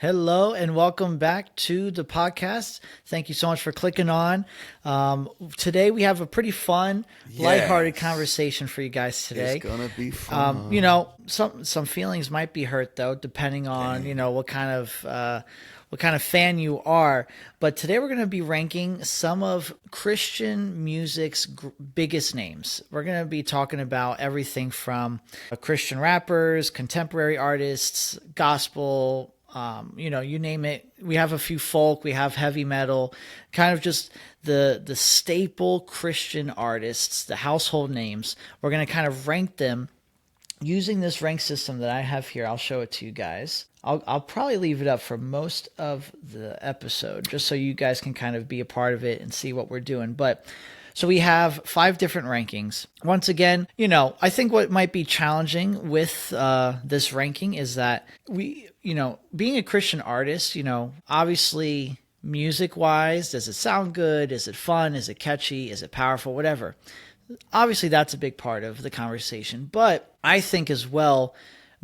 Hello and welcome back to the podcast. Thank you so much for clicking on. Today we have a pretty fun, lighthearted conversation for you guys today. It's gonna be fun. Some feelings might be hurt though, depending on what kind of fan you are. But today we're going to be ranking some of Christian music's biggest names. We're going to be talking about everything from Christian rappers, contemporary artists, gospel. You name it. We have a few folk, we have heavy metal, kind of just the staple Christian artists, the household names. We're going to kind of rank them using this rank system that I have here. I'll show it to you guys. I'll probably leave it up for most of the episode just so you guys can kind of be a part of it and see what we're doing. But so we have 5 different rankings. Once again, I think what might be challenging with this ranking is that being a Christian artist, obviously music-wise, does it sound good? Is it fun? Is it catchy? Is it powerful? Whatever. Obviously, that's a big part of the conversation. But I think as well,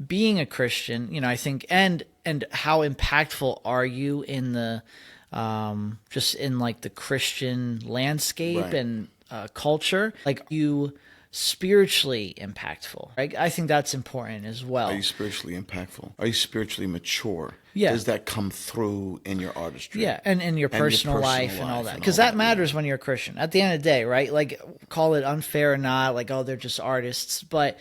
being a Christian, I think, and how impactful are you in the just in like the Christian landscape and culture? Like, you spiritually impactful, right? I think that's important as well. Are you spiritually impactful? Are you spiritually mature? Yeah. Does that come through in your artistry? Yeah, and in your personal life and all that. Because that matters when you're a Christian. At the end of the day, right? Like, call it unfair or not, like, oh, they're just artists. But,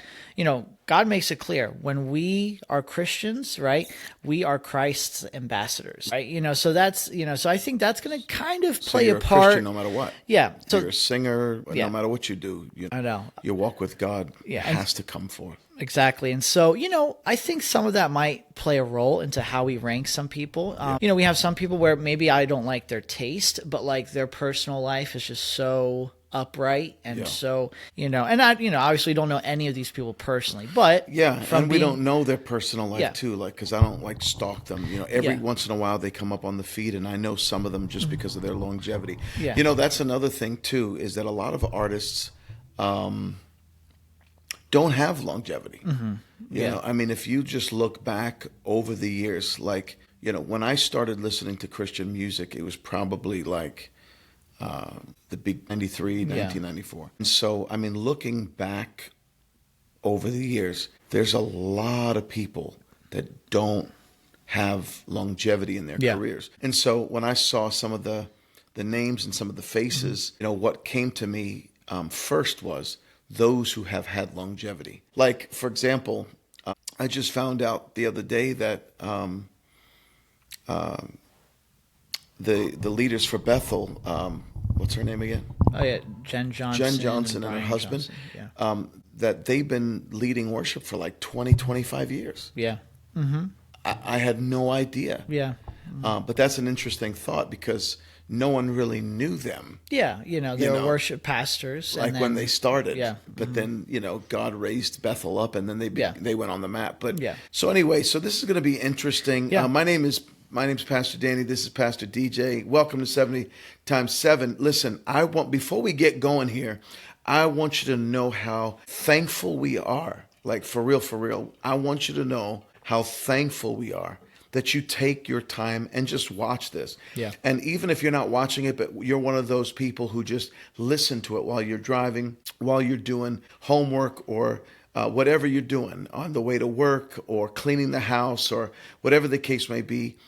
God makes it clear. When we are Christians, right, we are Christ's ambassadors, right? So that's, so I think that's going to kind of play you're a part. Christian no matter what. Yeah. So you're a singer, no matter what you do. I know. Your walk with God has to come forth. Exactly. And so, I think some of that might play a role into how we rank some people. We have some people where maybe I don't like their taste, but like their personal life is just so upright and so, and I, obviously don't know any of these people personally, but we don't know their personal life too, like, because I don't like stalk them. Every once in a while they come up on the feed, and I know some of them just because of their longevity. That's another thing too, is that a lot of artists don't have longevity. I mean, if you just look back over the years, like, when I started listening to Christian music, it was probably like the big 1994. And so, I mean, looking back over the years, there's a lot of people that don't have longevity in their careers. And so when I saw some of the names and some of the faces, what came to me first was those who have had longevity. Like, for example, I just found out the other day that the leaders for Bethel, what's her name again? Oh yeah, Jen Johnson and her husband, Johnson, that they've been leading worship for like 20, 25 years. Yeah. Mm-hmm. I had no idea. Yeah. But that's an interesting thought, because no one really knew them. Yeah, they were worship pastors. Like, when they started. Yeah. But then, God raised Bethel up, and then they went on the map. But so anyway, so this is going to be interesting. Yeah. My name's Pastor Danny. This is Pastor DJ. Welcome to 70 times 7. Listen, before we get going here, I want you to know how thankful we are. Like, for real. I want you to know how thankful we are that you take your time and just watch this. Yeah. And even if you're not watching it, but you're one of those people who just listen to it while you're driving, while you're doing homework, or whatever you're doing on the way to work, or cleaning the house, or whatever the case may be,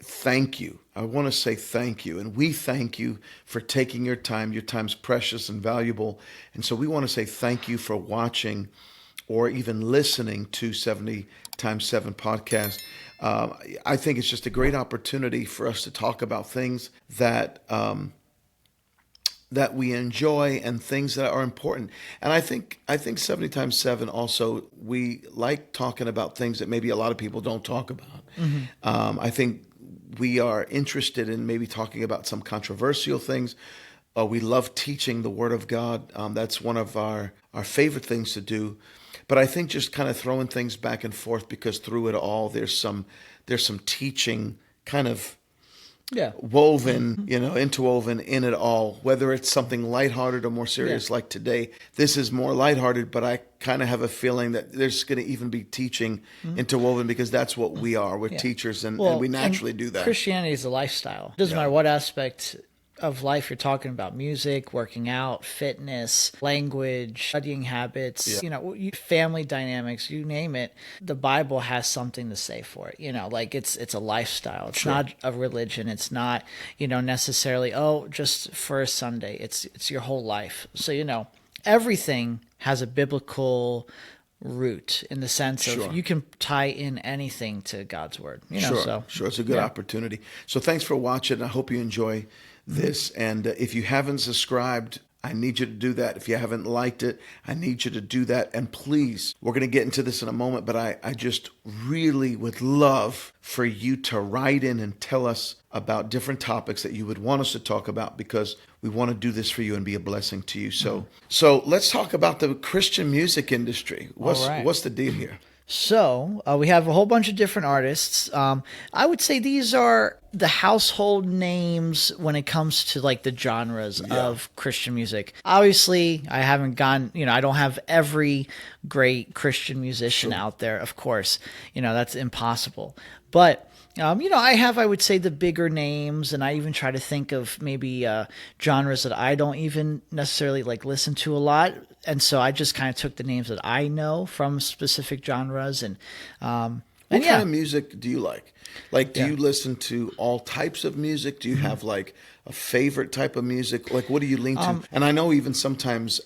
thank you. I want to say thank you. And we thank you for taking your time. Your time's precious and valuable. And so we want to say thank you for watching or even listening to 70 times 7 podcast. I think it's just a great opportunity for us to talk about things that we enjoy and things that are important. And I think 70 times 7 also, we like talking about things that maybe a lot of people don't talk about. Mm-hmm. I think we are interested in maybe talking about some controversial things. We love teaching the Word of God. That's one of our favorite things to do. But I think just kind of throwing things back and forth, because through it all, there's some teaching kind of Yeah. woven, interwoven in it all, whether it's something lighthearted or more serious like today. This is more lighthearted, but I kind of have a feeling that there's going to even be teaching interwoven because that's what we are. We're teachers and we naturally do that. Christianity is a lifestyle. It doesn't matter what aspect of life you're talking about: music, working out, fitness, language, studying habits, family dynamics, you name it. The Bible has something to say for it. Like it's a lifestyle. It's not a religion. It's not, necessarily, just for a Sunday. It's your whole life. So, everything has a biblical root in the sense of you can tie in anything to God's word. Sure. It's a good opportunity. So thanks for watching. I hope you enjoy this. And if you haven't subscribed, I need you to do that. If you haven't liked it, I need you to do that. And please, we're going to get into this in a moment, but I just really would love for you to write in and tell us about different topics that you would want us to talk about, because we want to do this for you and be a blessing to you. So let's talk about the Christian music industry. What's the deal here? So we have a whole bunch of different artists. I would say these are the household names when it comes to like the genres of Christian music. Obviously, I haven't gone, I don't have every great Christian musician out there, of course. That's impossible. But I would say, the bigger names, and I even try to think of maybe genres that I don't even necessarily listen to a lot. And so I just kind of took the names that I know from specific genres. And what kind of music do you like? Do you listen to all types of music? Do you have a favorite type of music? What do you lean to? And I know even sometimes,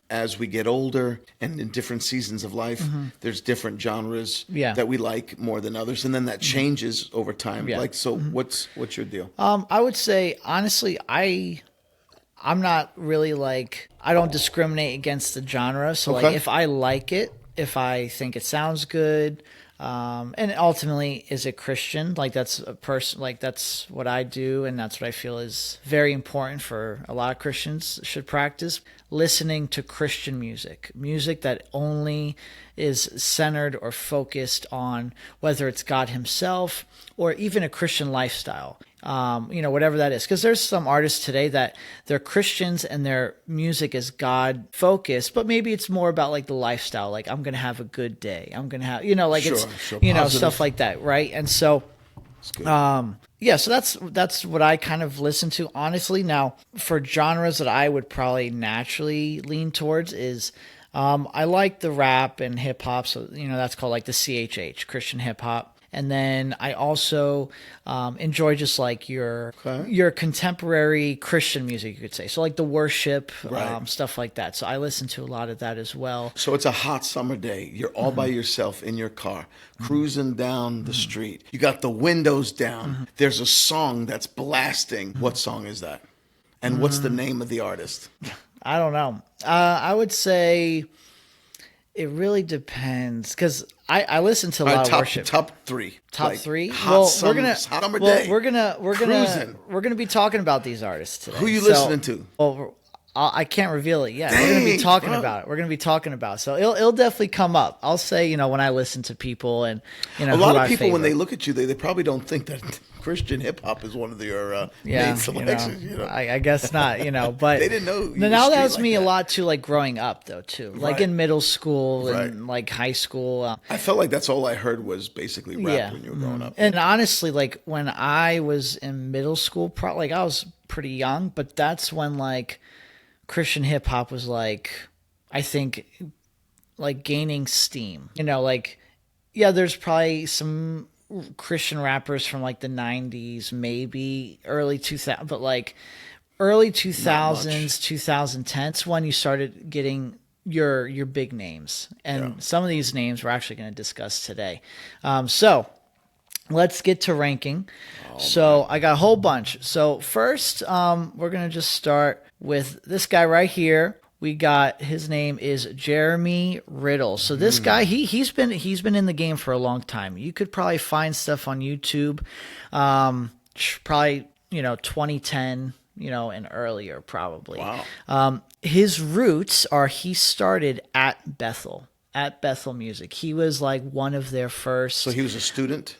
as we get older and in different seasons of life, there's different genres that we like more than others. And then that changes over time. Yeah. What's your deal? I would say, honestly, I'm not really I don't discriminate against the genre. So if I like it, if I think it sounds good, and ultimately, is it Christian? That's a person, that's what I do. And that's what I feel is very important for a lot of Christians should practice: listening to Christian music that only is centered or focused on whether it's God himself or even a Christian lifestyle. Whatever that is. Because there's some artists today that they're Christians and their music is God focused, but maybe it's more about the lifestyle. I'm going to have a good day. I'm going to have, it's, stuff like that. Right. And so, so that's what I kind of listen to, honestly. Now, for genres that I would probably naturally lean towards is, I like the rap and hip hop. So, that's called the CHH, Christian hip hop. And then I also enjoy just your contemporary Christian music, you could say. So the worship, stuff like that. So I listen to a lot of that as well. So it's a hot summer day. You're all by yourself in your car, cruising down the street. You got the windows down. There's a song that's blasting. What song is that? And what's the name of the artist? I don't know. I would say it really depends, because I listen to a lot of worship. Top three. Top three. Summer day. We're gonna be talking about these artists today. Who are you listening to? Well, I can't reveal it yet. We're gonna be talking about it. We're gonna be talking about it. So it'll definitely come up. I'll say when I listen to people and a lot of people when they look at you, they probably don't think that Christian hip hop is one of your main selections. I guess not. But they didn't know. Now that's me a lot too. Growing up though too, in middle school and high school. I felt like that's all I heard was basically rap when you were growing up. And honestly, when I was in middle school, probably I was pretty young, but that's when Christian hip hop was I think gaining steam. There's probably some Christian rappers from the 90s, maybe early 2000, but early 2000s, 2010s when you started getting your big names. And some of these names we're actually going to discuss today. So let's get to ranking. I got a whole bunch. So first, we're going to just start with this guy right here. We got, his name is Jeremy Riddle. So this guy, he's been in the game for a long time. You could probably find stuff on YouTube, probably 2010, and earlier probably. Wow. His roots are, he started at Bethel Music. He was one of their first. So he was a student.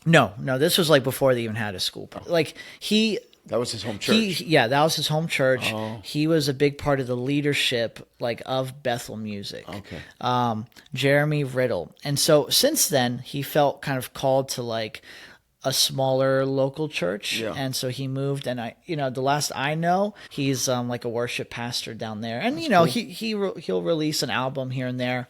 No, this was like before they even had a school. Like that was his home church. That was his home church. Oh. He was a big part of the leadership, like, of Bethel Music. Okay. Jeremy Riddle. And so since then, he felt kind of called to like a smaller local church. Yeah. And so he moved, and the last I know, he's like a worship pastor down there. And That's cool. he'll release an album here and there.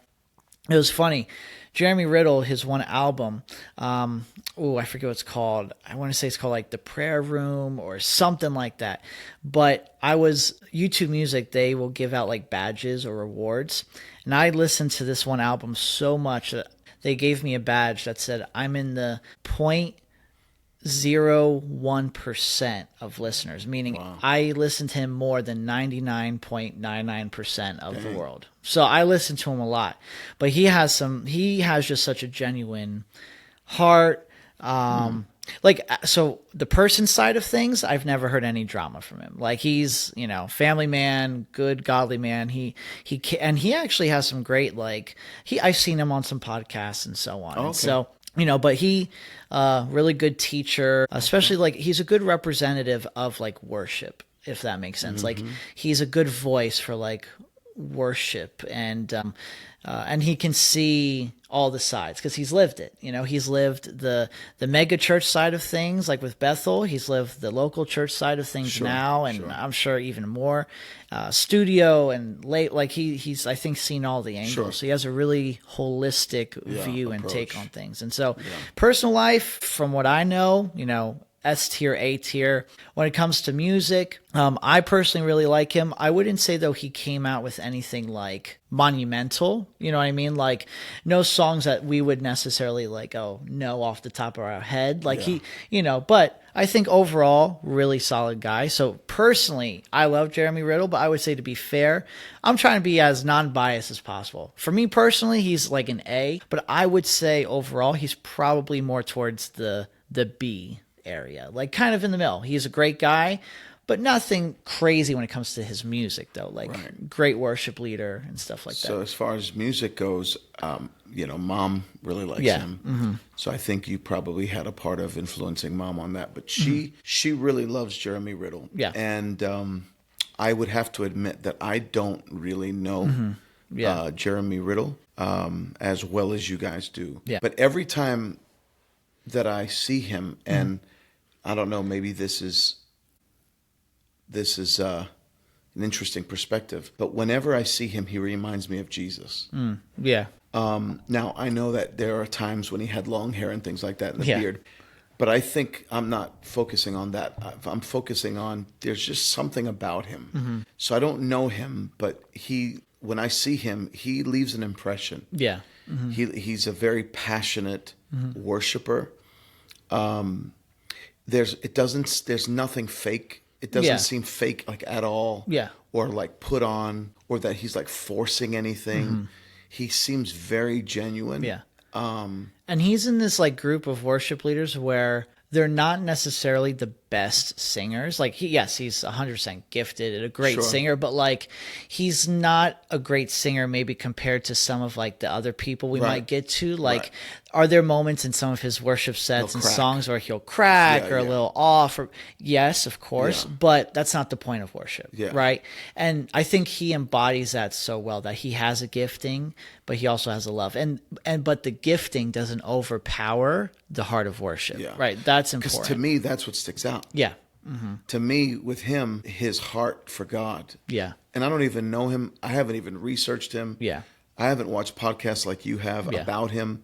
It was funny. Jeremy Riddle, his one album, I forget what it's called. I want to say it's called like The Prayer Room or something like that. But YouTube Music, they will give out like badges or rewards. And I listened to this one album so much that they gave me a badge that said, I'm in the 0.01% of listeners, meaning Wow. I listen to him more than 99.99% of the world. So I listen to him a lot, but he has just such a genuine heart. So the person side of things, I've never heard any drama from him. Like, he's, family man, good, godly man. He actually has some great, like, I've seen him on some podcasts and so on. Okay. And so, but he, really good teacher, especially like he's a good representative of like worship, if that makes sense. Like, he's a good voice for like worship, and he can see all the sides because he's lived it. He's lived the mega church side of things, like with Bethel. He's lived the local church side of things now, and I'm sure even more studio and late. Like he's I think seen all the angles. Sure. So he has a really holistic view approach. and take on things. And so personal life, from what I know, S tier, A tier. When it comes to music, I personally really like him. I wouldn't say, though, he came out with anything like monumental. You know what I mean? Like, no songs that we would necessarily like, know off the top of our head. Like but I think overall, really solid guy. So personally, I love Jeremy Riddle, but I would say, to be fair, I'm trying to be as non-biased as possible. For me personally, he's like an A, but I would say overall, he's probably more towards the B area, like kind of in the middle. He's a great guy, but nothing crazy when it comes to his music, though. Like, great worship leader and stuff like that. So as far as music goes, Mom really likes him. Mm-hmm. So I think you probably had a part of influencing Mom on that. But she really loves Jeremy Riddle. Yeah. And I would have to admit that I don't really know Jeremy Riddle as well as you guys do. Yeah. But every time that I see him, and I don't know, maybe this is an interesting perspective, but whenever I see him, he reminds me of Jesus. Yeah. Now, I know that there are times when he had long hair and things like that in the beard, but I think I'm not focusing on that. I'm focusing on, there's just something about him. So I don't know him, but when I see him, he leaves an impression. Yeah. He's a very passionate worshiper. There's nothing fake. It doesn't seem fake, like, at all. Yeah. Or like put on, or that he's like forcing anything. He seems very genuine. Yeah. And he's in this like group of worship leaders where they're not necessarily the best singers. Like, he's 100% gifted and a great singer, but like, he's not a great singer maybe compared to some of like the other people we might get to. Like, are there moments in some of his worship sets and songs where he'll crack or a little off? Or, yes, of course, but that's not the point of worship, right? And I think he embodies that so well, that he has a gifting, but he also has a love, but the gifting doesn't overpower the heart of worship, right? That's important. Because to me, that's what sticks out. Yeah. To me, with him, his heart for God. Yeah. And I don't even know him. I haven't even researched him. Yeah. I haven't watched podcasts like you have about him,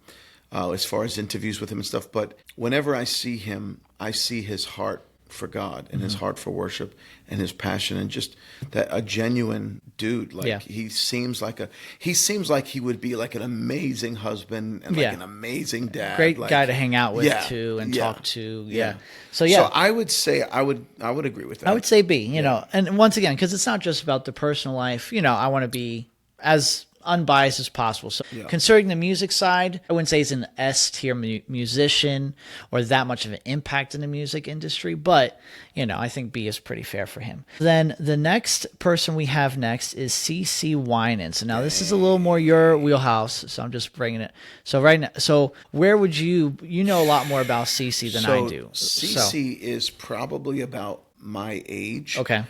as far as interviews with him and stuff. But whenever I see him, I see his heart for God and his heart for worship and his passion, and just that a genuine dude. Like, he seems like he would be like an amazing husband and like an amazing dad. Great guy to hang out with too and talk to. Yeah. So I would say I would agree with that. I would say B, and once again, because it's not just about the personal life, I want to be as unbiased as possible. So considering the music side, I wouldn't say he's an S tier musician or that much of an impact in the music industry, but I think B is pretty fair for him. Then the next person we have next is CeCe Winans. Now this is a little more your wheelhouse, so I'm just bringing it. So right now, so where would you know a lot more about CeCe than I do. CeCe is probably about my age. Okay.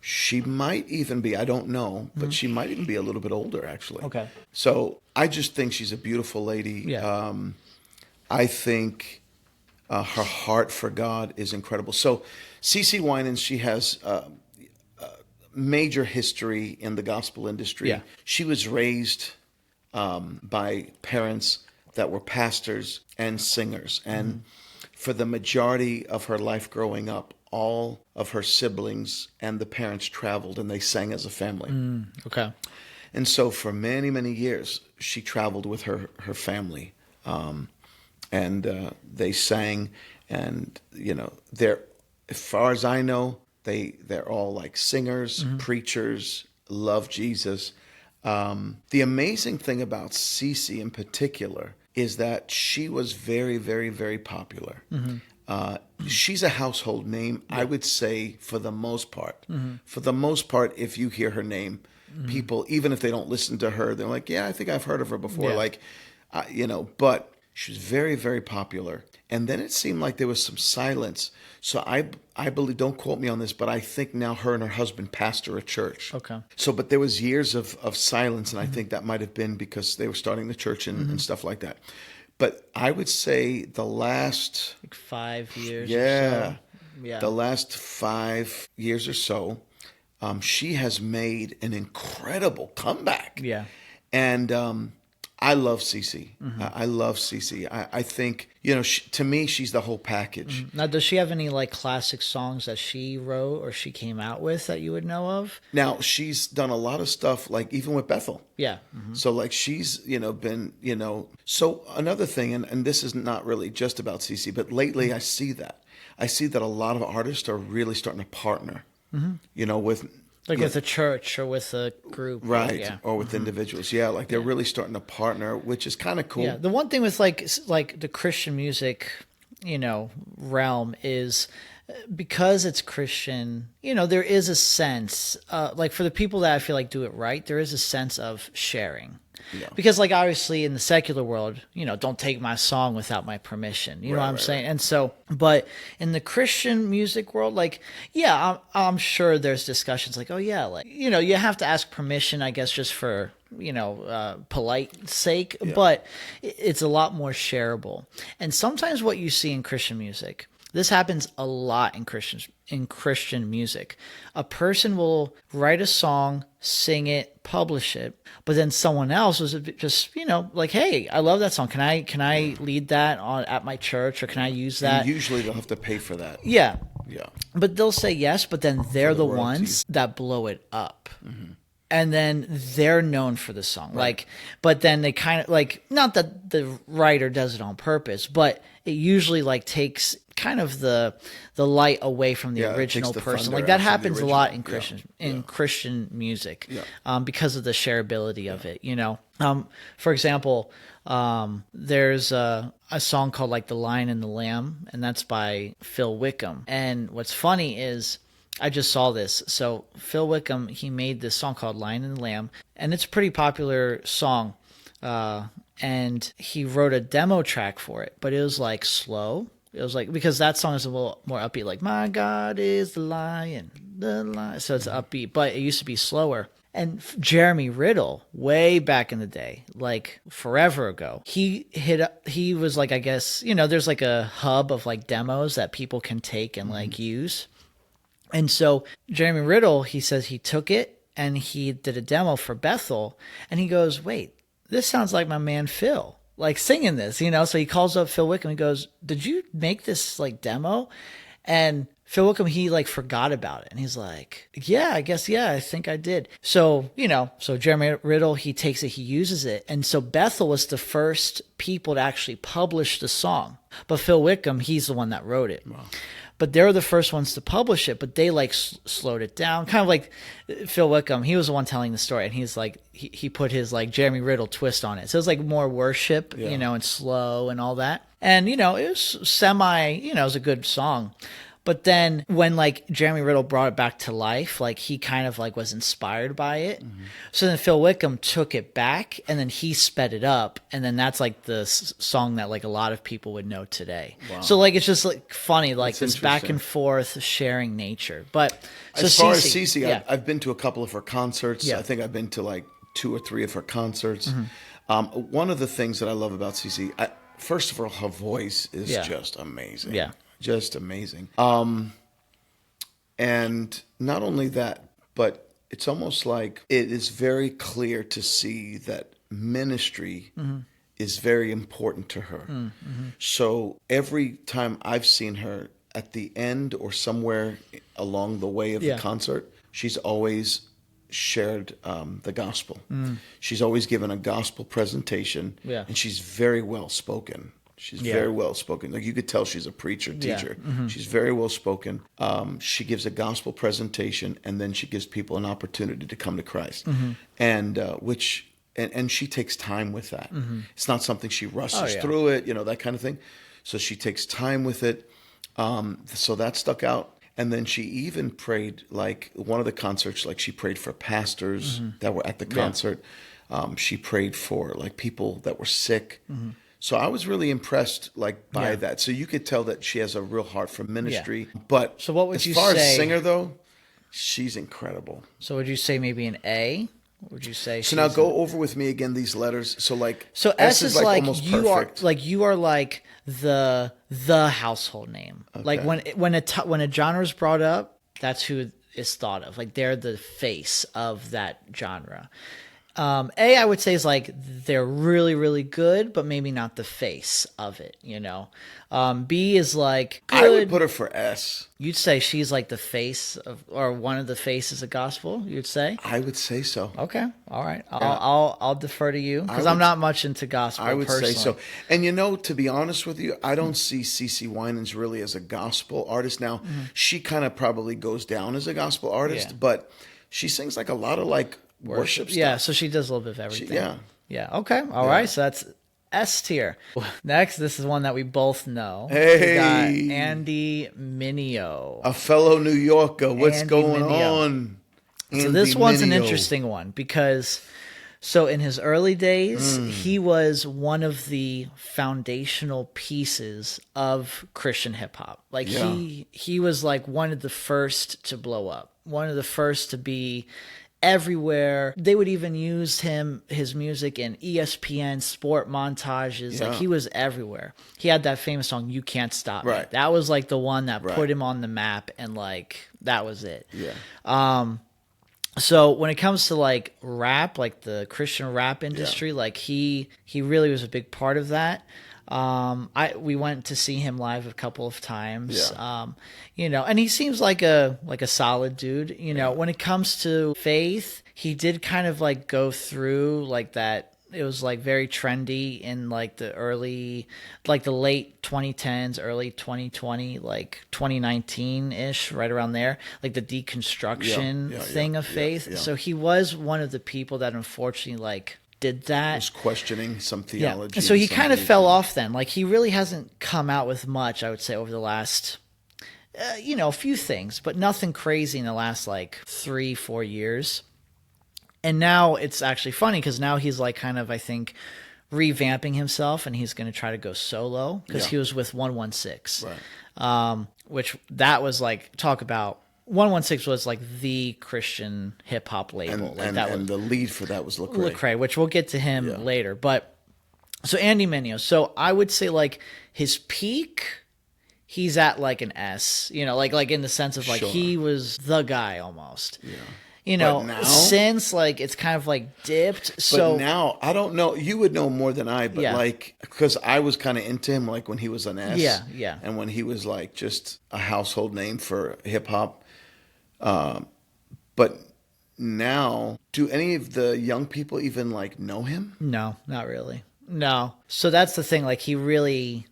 She might even be, I don't know, but she might even be a little bit older, actually. Okay. So I just think she's a beautiful lady. Yeah. I think her heart for God is incredible. So CeCe Winans, she has major history in the gospel industry. Yeah. She was raised by parents that were pastors and singers. And for the majority of her life growing up, all of her siblings and the parents traveled and they sang as a family. Okay. And so for many, many years, she traveled with her family. And they sang, and, they're, as far as I know, they're all like singers, preachers, love Jesus. The amazing thing about CeCe in particular is that she was very, very, very popular. She's a household name, I would say, for the most part. For the most part, if you hear her name, people, even if they don't listen to her, they're like, yeah, I think I've heard of her before. But she was very, very popular. And then it seemed like there was some silence. So I believe, don't quote me on this, but I think now her and her husband pastor a church. Okay. So, but there was years of silence, and I think that might have been because they were starting the church and stuff like that. But I would say the last 5 years. Yeah. Or so. The last 5 years or so, she has made an incredible comeback. Yeah. And I love CeCe. I love CeCe. I think, to me, she's the whole package. Now, does she have any like classic songs that she wrote or she came out with that you would know of? Now, she's done a lot of stuff, like even with Bethel. Yeah. So like she's, been, so another thing, and this is not really just about CeCe, but lately I see that a lot of artists are really starting to partner, with with a church or with a group. Right. Or with individuals. Yeah. Like they're really starting to partner, which is kind of cool. Yeah. The one thing with like the Christian music, realm is because it's Christian, there is a sense, like for the people that I feel like do it right, there is a sense of sharing. Yeah. Because like obviously in the secular world, don't take my song without my permission. You know what I'm saying? Right. And so, but in the Christian music world, like, yeah, I'm sure there's discussions like, oh yeah, like, you have to ask permission, I guess, just for, polite sake, but it's a lot more shareable. And sometimes what you see in Christian music, this happens a lot in Christian music. A person will write a song, sing it, publish it, but then someone else was just, like, hey, I love that song. Can I lead that at my church, or can I use that? And usually they'll have to pay for that. Yeah. Yeah. But they'll say yes, but then they're the ones that blow it up. And then they're known for the song. Right. Like, but then they kind of like, not that the writer does it on purpose, but it usually like takes kind of the light away from the original person. Like that happens a lot in Christian music, because of the shareability of it, For example, there's a song called like The Lion and the Lamb, and that's by Phil Wickham. And what's funny is I just saw this. So Phil Wickham, he made this song called Lion and the Lamb, and it's a pretty popular song. And he wrote a demo track for it, but it was like slow. It was like, because that song is a little more upbeat, like my God is the lion. So it's upbeat, but it used to be slower. And Jeremy Riddle, way back in the day, like forever ago, he was like, I guess, there's like a hub of like demos that people can take and like use. And so Jeremy Riddle, he says he took it and he did a demo for Bethel, and he goes, wait, this sounds like my man Phil, like singing this, So he calls up Phil Wickham and goes, did you make this like demo? And Phil Wickham, he like forgot about it. And he's like, yeah, I guess, yeah, I think I did. So, so Jeremy Riddle, he takes it, he uses it. And so Bethel was the first people to actually publish the song. But Phil Wickham, he's the one that wrote it. Wow. but they were the first ones to publish it, but they like slowed it down, kind of like Phil Wickham. He was the one telling the story, and he's like he put his like Jeremy Riddle twist on it, so it was like more worship, you know, and slow and all that. And you know, it was semi, you know, it was a good song. But then when like Jeremy Riddle brought it back to life, like he kind of like was inspired by it. So then Phil Wickham took it back and then he sped it up. And then that's like the song that like a lot of people would know today. Wow. So like, it's just like funny, like this back and forth sharing nature. But so as far as Cece, I've been to a couple of her concerts. I think I've been to like 2 or 3 of her concerts. One of the things that I love about Cece, first of all, her voice is just amazing. Yeah. Just amazing. And not only that, but it's almost like it is very clear to see that ministry is very important to her. So every time I've seen her at the end or somewhere along the way of the concert, she's always shared the gospel. She's always given a gospel presentation, and she's very well spoken. She's very well spoken. Like you could tell she's a preacher, teacher. She's very well spoken. She gives a gospel presentation, and then she gives people an opportunity to come to Christ. And and she takes time with that. It's not something she rushes through it, you know, that kind of thing. So she takes time with it. So that stuck out. And then she even prayed, like one of the concerts, like she prayed for pastors that were at the concert. She prayed for like people that were sick. So I was really impressed, like, by that. So you could tell that she has a real heart for ministry. But so what would as you far say, as singer, though, she's incredible. So would you say maybe an A? Would you say? So now go over with me again these letters. So like, so S is like almost you perfect. you are like the household name. Okay. Like when a genre is brought up, that's who is thought of. Like they're the face of that genre. A, I would say, is like they're really, really good, but maybe not the face of it, you know. B is like good. I would put her for S. You'd say she's like the face of, or one of the faces of gospel. You'd say. I would say so. Okay, all right. I'll defer to you because I'm not much into gospel. I would personally. say so. And you know, to be honest with you, I don't see CeCe Winans really as a gospel artist. Now, she kind of probably goes down as a gospel artist, but she sings like a lot of like worship stuff. Yeah, so she does a little bit of everything. Yeah. Okay. All right. So that's S tier. Next, this is one that we both know. Hey, we got Andy Mineo, a fellow New Yorker. What's going on? So this one's an interesting one because, so in his early days, he was one of the foundational pieces of Christian hip hop. Like he was like one of the first to blow up, one of the first to be everywhere. They would even use his music in ESPN sport montages. Like he was everywhere. He had that famous song "You Can't Stop Me." That was like the one that put him on the map, and like that was it. So when it comes to like rap, like the Christian rap industry, like he really was a big part of that. We went to see him live a couple of times. You know, and he seems like a solid dude. You know, when it comes to faith, he did kind of like go through like that. It was like very trendy in like the late 2010s, early 2020, like 2019-ish, right around there, like the deconstruction thing of faith. So he was one of the people that unfortunately like did that. Was questioning some theology. And so he kind of fell off then. Like he really hasn't come out with much, I would say, over the last, a few things, but nothing crazy in the last like 3-4 years. And now it's actually funny because now he's like kind of, I think, revamping himself, and he's going to try to go solo because he was with 116, which that was like, talk about, 116 was like the Christian hip hop label. And the lead for that was Lecrae, which we'll get to him later. But so Andy Mineo, so I would say like his peak, he's at like an S, like in the sense of like he was the guy almost. Since like it's kind of like dipped. But now I don't know. You would know more than I, but like because I was kind of into him like when he was an S, and when he was like just a household name for hip hop. But now, do any of the young people even like know him? No, not really. No. So that's the thing. Like he really.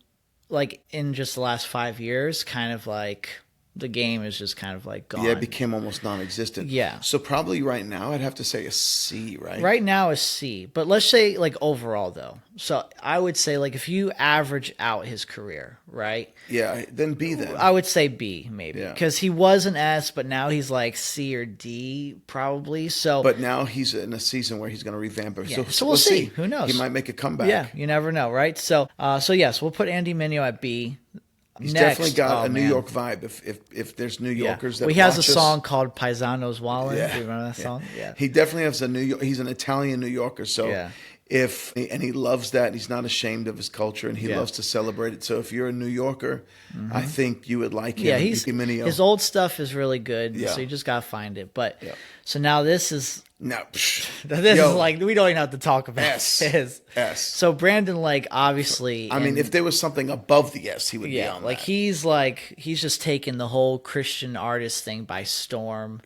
like in just the last 5 years, kind of like the game is just kind of like gone. Yeah, it became almost non-existent. Yeah. So probably right now I'd have to say a C, right? Right now is C, but let's say like overall though. So I would say like if you average out his career, right? Yeah, then B then. I would say B maybe because he was an S, but now he's like C or D probably. So, but now he's in a season where he's going to revamp it. Yeah. So we'll see. Who knows? He might make a comeback. Yeah, you never know, right? So, yes, we'll put Andy Mineo at B. He's definitely got a New York vibe. If there's New Yorkers that he has a watch song us, called Paisanos Wallin. Yeah. Do you remember that song? Yeah. He definitely has he's an Italian New Yorker. So and he loves that. He's not ashamed of his culture, and he loves to celebrate it. So if you're a New Yorker, I think you would like him. Yeah, his old stuff is really good. Yeah. So you just gotta find it. But so now this is. No, this is like we don't even have to talk about S. So Brandon Lake, obviously. I mean, if there was something above the S, he would be on like that. he's just taken the whole Christian artist thing by storm,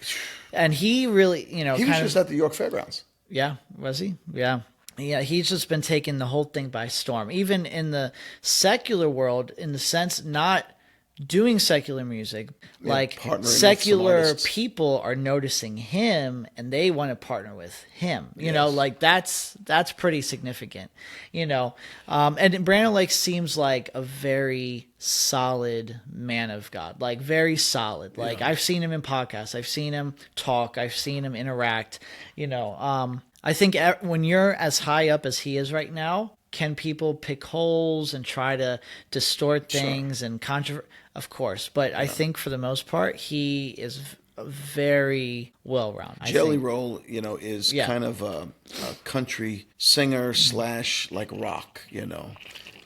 and he really, he was just at the York Fairgrounds. Yeah, was he? Yeah. Yeah, he's just been taking the whole thing by storm. Even in the secular world, in the sense not doing secular music, like secular people are noticing him and they want to partner with him. You know, like that's pretty significant. And Brandon Lake seems like a very solid man of God, like very solid. Like I've seen him in podcasts, I've seen him talk, I've seen him interact. I think when you're as high up as he is right now, can people pick holes and try to distort things and Of course. But I think for the most part, he is very well-rounded. Jelly Roll, is kind of a country singer / like rock,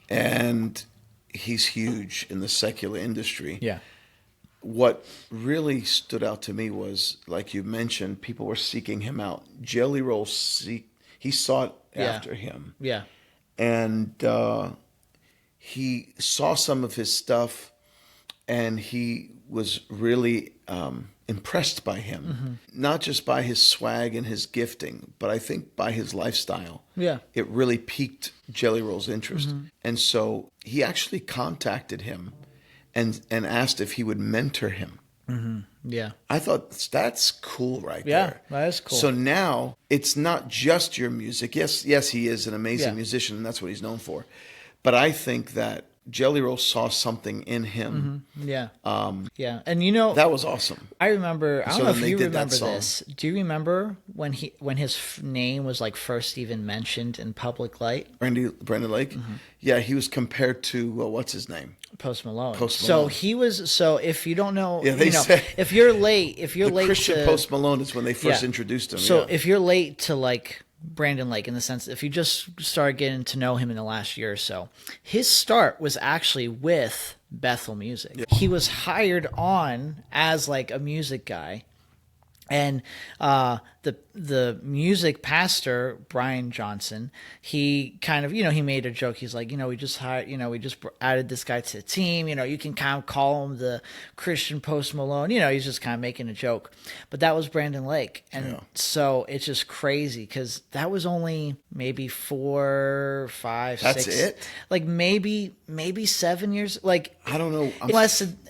and he's huge in the secular industry. Yeah. What really stood out to me was, like you mentioned, people were seeking him out. Jelly Roll, he sought after him. Yeah. And he saw some of his stuff, and he was really impressed by him. Not just by his swag and his gifting, but I think by his lifestyle. Yeah. It really piqued Jelly Roll's interest. And so he actually contacted him and asked if he would mentor him. Yeah. I thought that's cool there. Yeah, that is cool. So now it's not just your music. Yes, he is an amazing musician, and that's what he's known for. But I think that Jelly Roll saw something in him. Yeah. And that was awesome. I remember. I don't know if you remember this. Do you remember when his name was like first even mentioned in public light? Brandon Lake. Yeah, he was compared to what's his name? Post Malone. So he was. So if you don't know, say if you're late, Christian to Post Malone is when they first introduced him. So if you're late to like Brandon Lake, in the sense, if you just started getting to know him in the last year or so, his start was actually with Bethel Music. Yeah. He was hired on as like a music guy, and the music pastor, Brian Johnson, he kind of, he made a joke. He's like, we just hired, we just added this guy to the team. You can kind of call him the Christian Post Malone. He's just kind of making a joke. But that was Brandon Lake. And so it's just crazy because that was only maybe 4, 5, 6. That's it? Like maybe 7 years. Like, I don't know.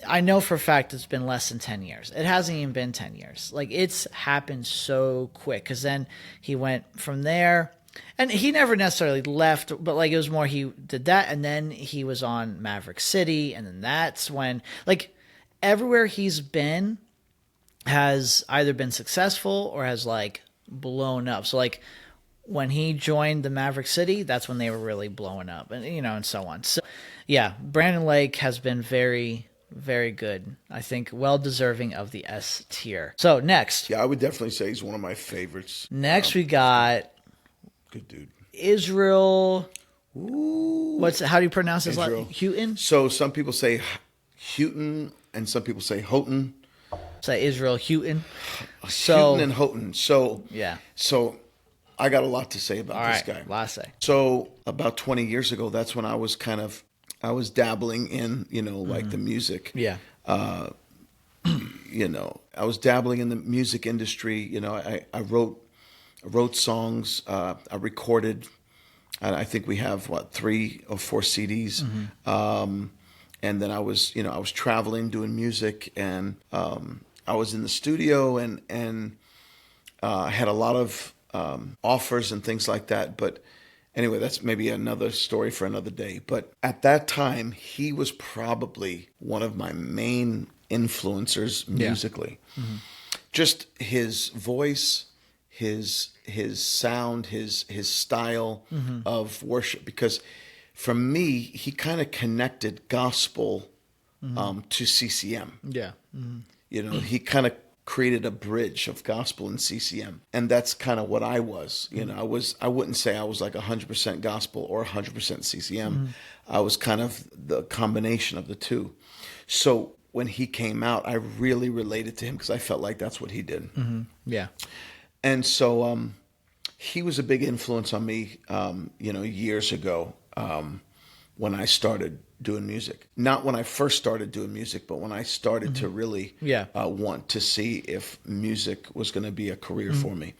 I know for a fact it's been less than 10 years. It hasn't even been 10 years. Like, it's happened so quick, because then he went from there, and he never necessarily left, but like it was more he did that, and then he was on Maverick City, and then that's when, like, everywhere he's been has either been successful or has like blown up. So like when he joined the Maverick City, that's when they were really blowing up, and and so on. So yeah, Brandon Lake has been very, very good. I think well deserving of the S tier. So next. Yeah, I would definitely say he's one of my favorites. Next we got good dude. Israel. Ooh. How do you pronounce his Israel. last Houghton? So some people say Houghton and some people say Houghton. Say Israel Houghton. Houghton and Houghton. So yeah. So I got a lot to say about this guy. A lot to say. So about 20 years ago, that's when I was dabbling in, like the music. Yeah. I was dabbling in the music industry. I wrote songs. I recorded. I think we have 3 or 4 CDs. and then I was traveling doing music, and I was in the studio, and I had a lot of offers and things like that. But anyway, that's maybe another story for another day. But at that time, he was probably one of my main influencers musically. Yeah. Mm-hmm. Just his voice, his sound, his style of worship. Because for me, he kind of connected gospel to CCM. Yeah. Mm-hmm. He kind of created a bridge of gospel and CCM. And that's kind of what I was. I wouldn't say I was like 100% gospel or 100% CCM. Mm-hmm. I was kind of the combination of the two. So when he came out, I really related to him because I felt like that's what he did. Mm-hmm. Yeah. And so he was a big influence on me, years ago when I started doing music. Not when I first started doing music, but when I started to really want to see if music was going to be a career for me.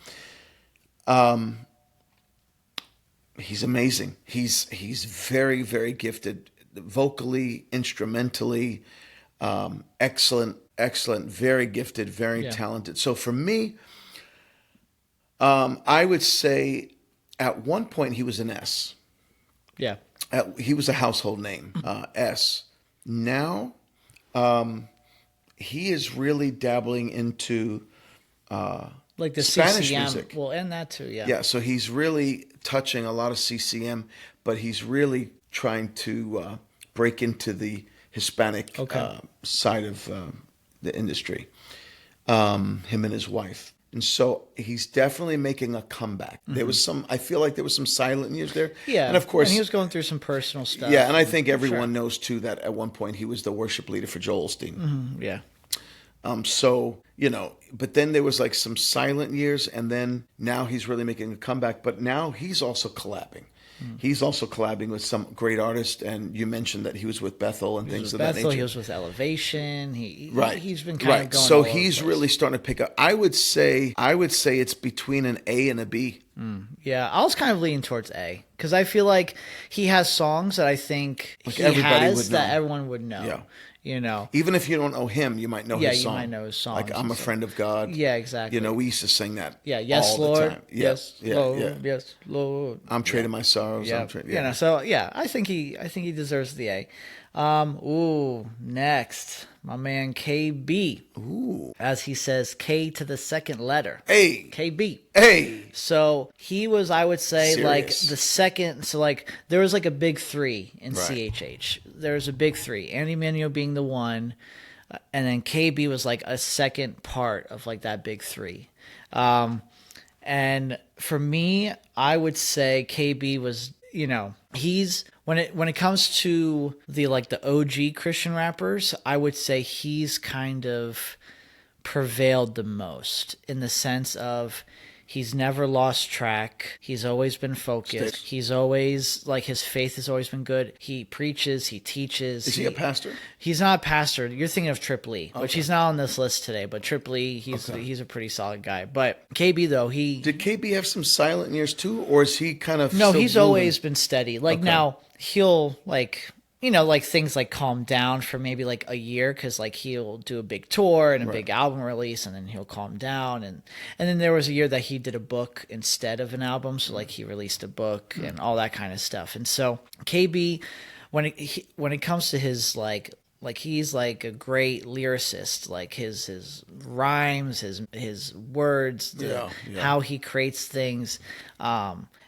He's amazing. He's very, very gifted, vocally, instrumentally, excellent, very gifted, very talented. So for me, I would say at one point he was an S. Yeah. He was a household name, S. Now, he is really dabbling into like the Spanish CCM music. Well, and that too, yeah. Yeah, so he's really touching a lot of CCM, but he's really trying to break into the Hispanic side of the industry. Him and his wife. And so he's definitely making a comeback. Mm-hmm. I feel like there was some silent years there. Yeah. And of course, he was going through some personal stuff. Yeah. And I think everyone knows too, that at one point he was the worship leader for Joel Osteen. Mm-hmm. Yeah. But then there was like some silent years, and then now he's really making a comeback, but now he's also collabing. He's also collabing with some great artists, and you mentioned that he was with Bethel and things of that nature. He was with Elevation. He's been kind of going. So he's really starting to pick up. I would say it's between an A and a B. Yeah, I was kind of leaning towards A because I feel like he has songs that I think like everyone would know. Yeah. Even if you don't know him, you might know his song. Yeah, you might know his song. Like I'm a friend of God. Yeah, exactly. We used to sing that. Yeah, yes, all Lord. The time. Yes, Lord. Yes, Lord. I'm trading my sorrows. Yeah. So I think he deserves the A. Next, my man KB. Ooh. As he says, K to the second letter. A. KB. A. So he was, I would say, Serious. like the second. So like there was like a big three in CHH. There was a big three. Andy Mineo being the one, and then KB was like a second part of like that big three. And for me, I would say KB was, he's when it comes to the OG Christian rappers, I would say he's kind of prevailed the most in the sense of he's never lost track. He's always been focused. He's always his faith has always been good. He preaches, he teaches. Is he a pastor? He's not a pastor. You're thinking of Trip Lee, which he's not on this list today, but Trip Lee, he's a pretty solid guy. But KB though, did KB have some silent years too, or is he kind of No, he's always been steady. Now he'll things like calm down for maybe a year because he'll do a big tour and a big album release, and then he'll calm down, and then there was a year that he did a book instead of an album, so he released a book and all that kind of stuff. And so KB, when it comes to his he's a great lyricist, his rhymes, his words, how he creates things.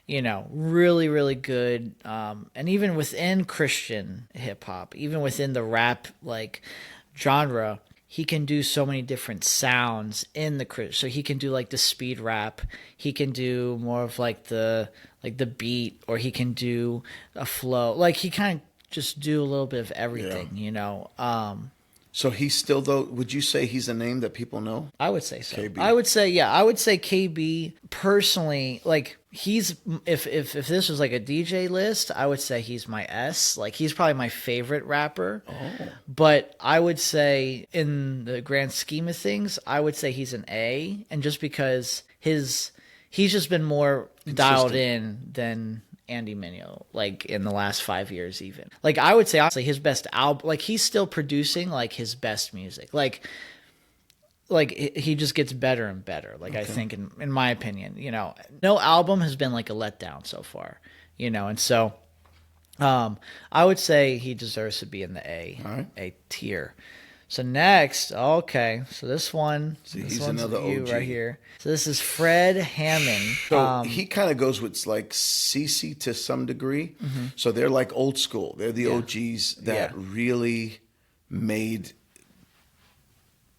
Really, really good. And even within Christian hip hop, even within the rap genre, he can do so many different sounds in the so he can do the speed rap, he can do more of the beat, or he can do a flow. He kind of just do a little bit of everything, So he's still, though, would you say he's a name that people know? I would say so. KB. I would say KB personally, he's, if this was a DJ list, I would say he's my S. He's probably my favorite rapper. Oh. But I would say in the grand scheme of things, I would say he's an A. And just because he's just been more dialed in than Andy Mineo, like in the last 5 years even. Like I would say honestly his best album, like he's still producing like his best music. Like he just gets better and better. Like I think in my opinion, you know, no album has been like a letdown so far, you know, and so I would say he deserves to be in the A tier. So next, okay, so this one, he's another OG right here. So this is Fred Hammond. So he kind of goes with like CeCe to some degree. So they're like old school. They're the OGs that really made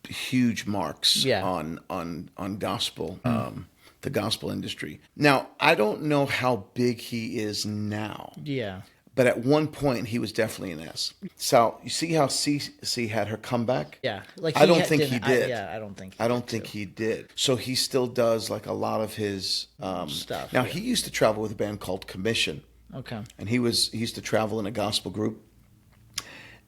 huge marks on gospel, the gospel industry. Now, I don't know how big he is now. Yeah. But at one point, he was definitely an S. So you see how CeCe had her comeback? Yeah, like I don't think he did. I don't think. I don't think he did. So he still does like a lot of his stuff. Now he used to travel with a band called Commission. Okay. And he used to travel in a gospel group,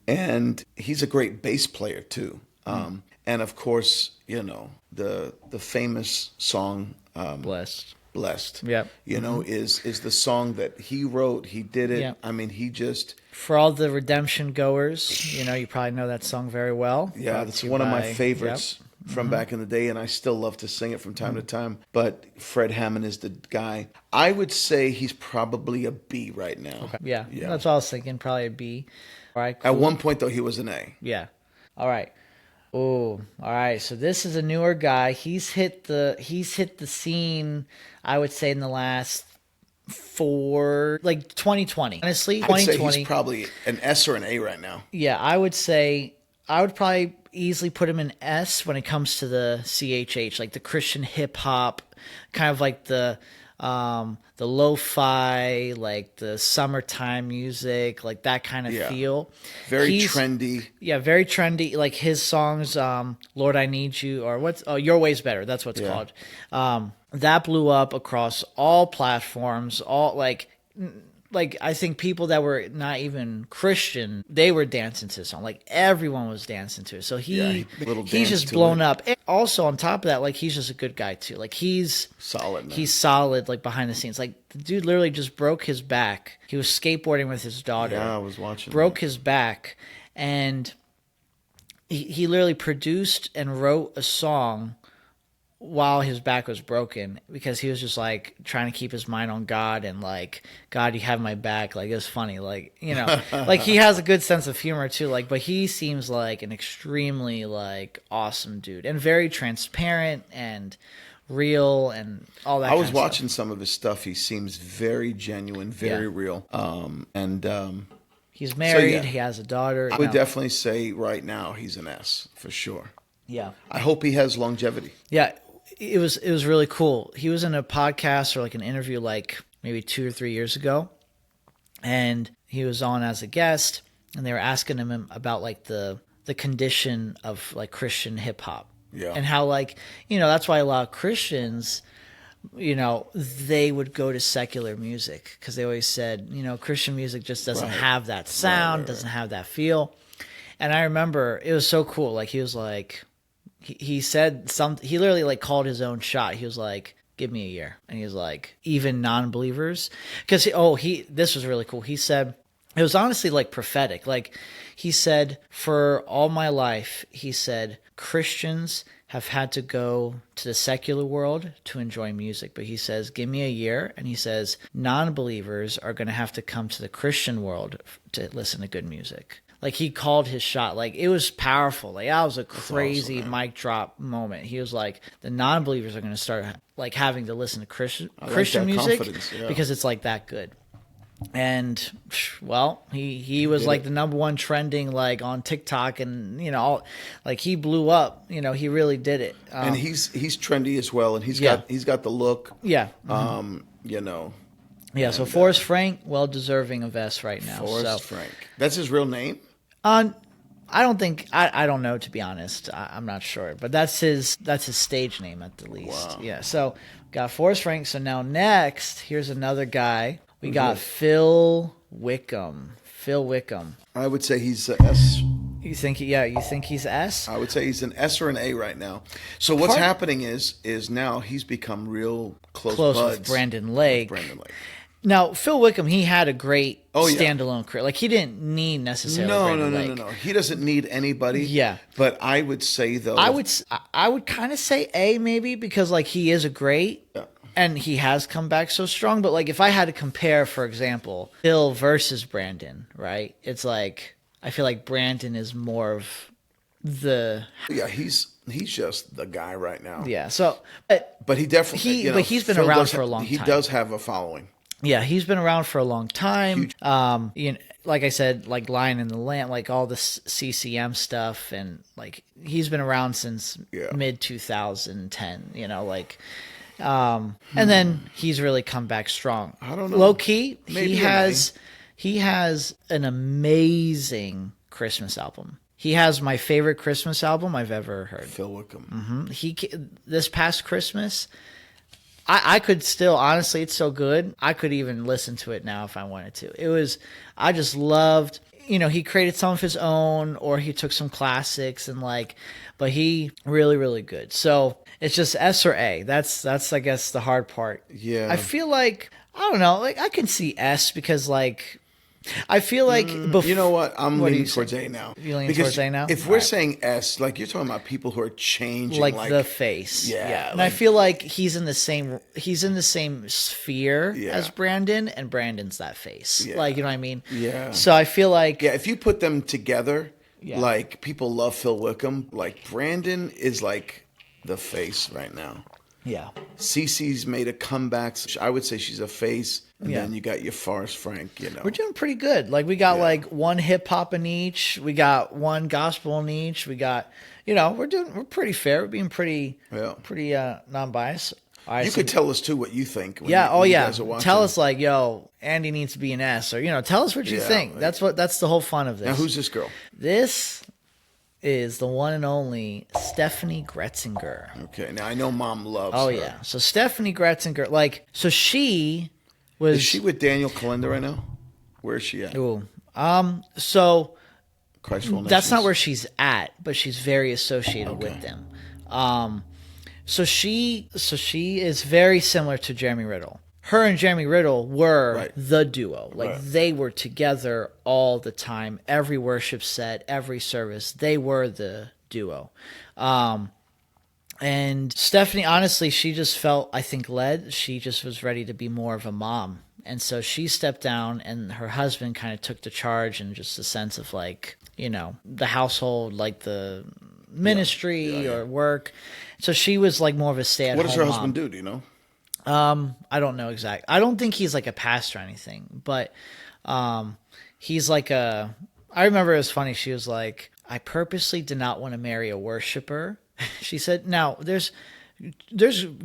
and he's a great bass player too. And of course, you know the famous song Blessed. Yep. You know, is the song that he wrote. He did it. Yep. I mean, he just... For all the redemption goers, you know, you probably know that song very well. Yeah, that's one of my favorites from back in the day, and I still love to sing it from time to time. But Fred Hammond is the guy. I would say he's probably a B right now. Okay. Yeah, that's what I was thinking, probably a B. All right, cool. At one point, though, he was an A. Yeah. All right. Oh, all right. So this is a newer guy. He's hit the scene, I would say, in the last 2020. Honestly, 2020. I'd say he's probably an S or an A right now. Yeah, I would say I would probably easily put him in S when it comes to the CHH, like the Christian hip hop, kind of like the lo-fi, like the summertime music, like that kind of feel. Very trendy. Yeah, very trendy. Like his songs, Lord, I Need You, or Your Way's Better. That's what it's called. That blew up across all platforms, all like I think people that were not even Christian, they were dancing to the song. Like everyone was dancing to it. So he's just blown up. And also on top of that, like he's just a good guy too. Like he's solid. Man. He's solid, like behind the scenes. Like the dude literally just broke his back. He was skateboarding with his daughter. Yeah, I was watching. Broke his back, and he literally produced and wrote a song while his back was broken, because he was just like trying to keep his mind on God and like, God, you have my back. Like, it was funny. Like, you know, like he has a good sense of humor too. Like, but he seems like an extremely like awesome dude and very transparent and real and all that. I was watching some of his stuff. He seems very genuine, very real. He's married. He has a daughter. I would definitely say right now he's an S for sure. Yeah. I hope he has longevity. Yeah. It was really cool. He was in a podcast or like an interview like maybe 2 or 3 years ago, and he was on as a guest, and they were asking him about like the condition of like Christian hip hop. Yeah. And how like, you know, that's why a lot of Christians, you know, they would go to secular music because they always said, you know, Christian music just doesn't have that sound, doesn't have that feel. And I remember it was so cool. Like he was like, he said something, he literally like called his own shot. He was like, give me a year. And he was like, even non-believers, because this was really cool. He said, it was honestly like prophetic. Like he said, for all my life, he said, Christians have had to go to the secular world to enjoy music. But he says, give me a year. And he says, non-believers are going to have to come to the Christian world to listen to good music. Like he called his shot. Like it was powerful. Like that was a crazy mic drop moment. He was like, the non-believers are going to start like having to listen to Christian music because it's like that good. And well, he was like the number one trending like on TikTok, and you know, like he blew up. You know, he really did it. And he's trendy as well, and he's got the look. Yeah. You know. Yeah. So Forrest Frank, well deserving of S right now. Forrest Frank. That's his real name. I don't know, to be honest. I'm not sure, but that's his stage name at the least. Wow. Yeah. So got Forrest Frank. So now next, here's another guy. We got Phil Wickham. I would say he's a S. You think he's S? I would say he's an S or an A right now. So what's happening is now he's become real close buds with Brandon Lake. Now, Phil Wickham, he had a great Oh yeah. standalone career. Like, he didn't need necessarily No, Brandon no, no, no, Lake. no. He doesn't need anybody. Yeah. But I would say though, I would kind of say A maybe because like he is a great yeah. and he has come back so strong. But like if I had to compare, for example, Phil versus Brandon, right? It's like I feel like Brandon is more of the Yeah, he's just the guy right now. yeah. So, But he definitely but he's been Phil around does for a long time. He does have a following. Yeah, he's been around for a long time. You know, like I said, like Lion in the Land, like all this CCM stuff, and like he's been around since mid 2010. You know, like, and then he's really come back strong. I don't know. Low key, Maybe he has an amazing Christmas album. He has my favorite Christmas album I've ever heard. Phil Wickham. This past Christmas. I could still, honestly, it's so good. I could even listen to it now if I wanted to. I just loved, you know, he created some of his own or he took some classics and like, but he really, really good. So it's just S or A. That's I guess the hard part. Yeah. I feel like, I don't know, like I can see S because like, I feel like you know what? I'm leaning towards A now. You leaning towards A now? If we're saying S, like you're talking about people who are changing, like the face, yeah. And I feel like he's in the same sphere Yeah. as Brandon, and Brandon's that face. Yeah. Like you know what I mean? Yeah. So I feel like if you put them together, Yeah. like people love Phil Wickham, like Brandon is like the face right now. yeah, Cece's made a comeback. I would say she's a face. And Yeah. then you got your Forrest Frank, you know. we're doing pretty good. Like we got like one hip hop in each, we got one gospel in each, we got, you know, we're pretty fair. We're being pretty non-biased. All right, You could tell us too what you think. When Yeah. you Yeah. guys are watching. Tell us like, yo, Andy needs to be an S, or you know, tell us what you Yeah, think. like- That's the whole fun of this. Now, who's this girl? This is the one and only Stephanie Gretzinger. Okay. Now I know Mom loves. Oh her. yeah. So Stephanie Gretzinger, like, so she was. Is she with Daniel Kalenda right now? Where is she at? Ooh. So Christ for All that's not Nations? where she's at, but she's very associated with them. So she is very similar to Jeremy Riddle. Her and Jeremy Riddle were Right. the duo. Like Right. they were together all the time. Every worship set, every service, they were the duo. And Stephanie, honestly, she just felt, I think, led. She just was ready to be more of a mom. And so she stepped down and her husband kind of took the charge and just a sense of like, you know, the household, like the ministry or work. So she was like more of a stay-at-home What does her mom. husband do? Do you know? I don't know exactly. I don't think he's like a pastor or anything, but he's like a. I remember it was funny. She was like, "I purposely did not want to marry a worshiper." She said, "Now there's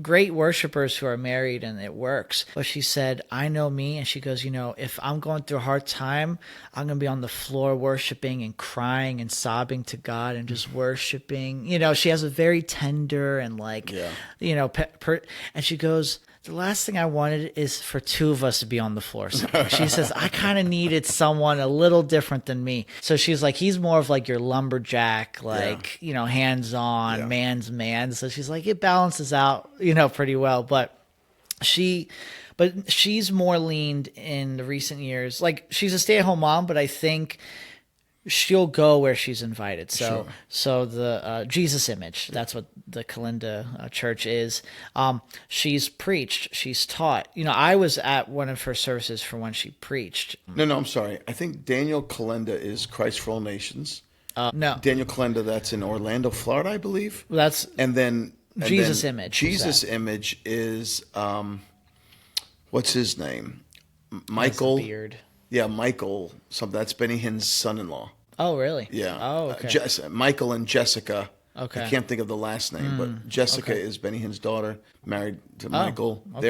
great worshipers who are married and it works," but she said, "I know me," and she goes, "You know, if I'm going through a hard time, I'm gonna be on the floor worshiping and crying and sobbing to God and just worshiping." You know, she has a very tender and like, you know, and she goes, "The last thing I wanted is for two of us to be on the floor." She says, "I kind of needed someone a little different than me." So she's like, he's more of like your lumberjack, like, you know, hands-on, man's man. So she's like, it balances out, you know, pretty well. But she's more leaned in the recent years. Like she's a stay-at-home mom, but I think she'll go where she's invited. So, so the Jesus Image, that's what the Kalinda church is. She's preached, she's taught. You know, I was at one of her services for when she preached. No, I'm sorry. I think Daniel Kalenda is Christ for All Nations. No, Daniel Kalenda, that's in Orlando, Florida, I believe. that's And then Jesus Image. Jesus Image is what's his name? Michael. beard. Yeah, Michael. Something. That's Benny Hinn's son-in-law. Oh, really? Yeah. Oh, okay. Michael and Jessica. Okay. I can't think of the last name, but Jessica is Benny Hinn's daughter, married to Michael. okay.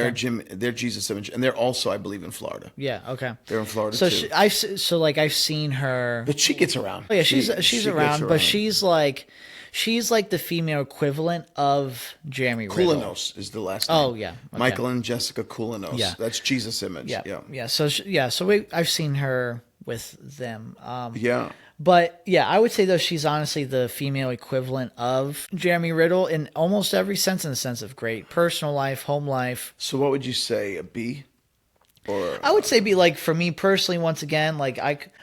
They're Jesus Image, and they're also, I believe, in Florida. Yeah. Okay. They're in Florida So too. I've seen her. But she gets around. Oh yeah, she's She around, gets but she's like the female equivalent of Jeremy Riddle. Koulianos is the last name. Oh, yeah. Okay. Michael and Jessica Koulianos. Yeah. That's Jesus Image. Yeah. Yeah. So I've seen her with them. Yeah. But yeah, I would say though she's honestly the female equivalent of Jeremy Riddle in almost every sense, in the sense of great personal life, home life. So what would you say? A B? Or I would say B. Like for me personally, once again, like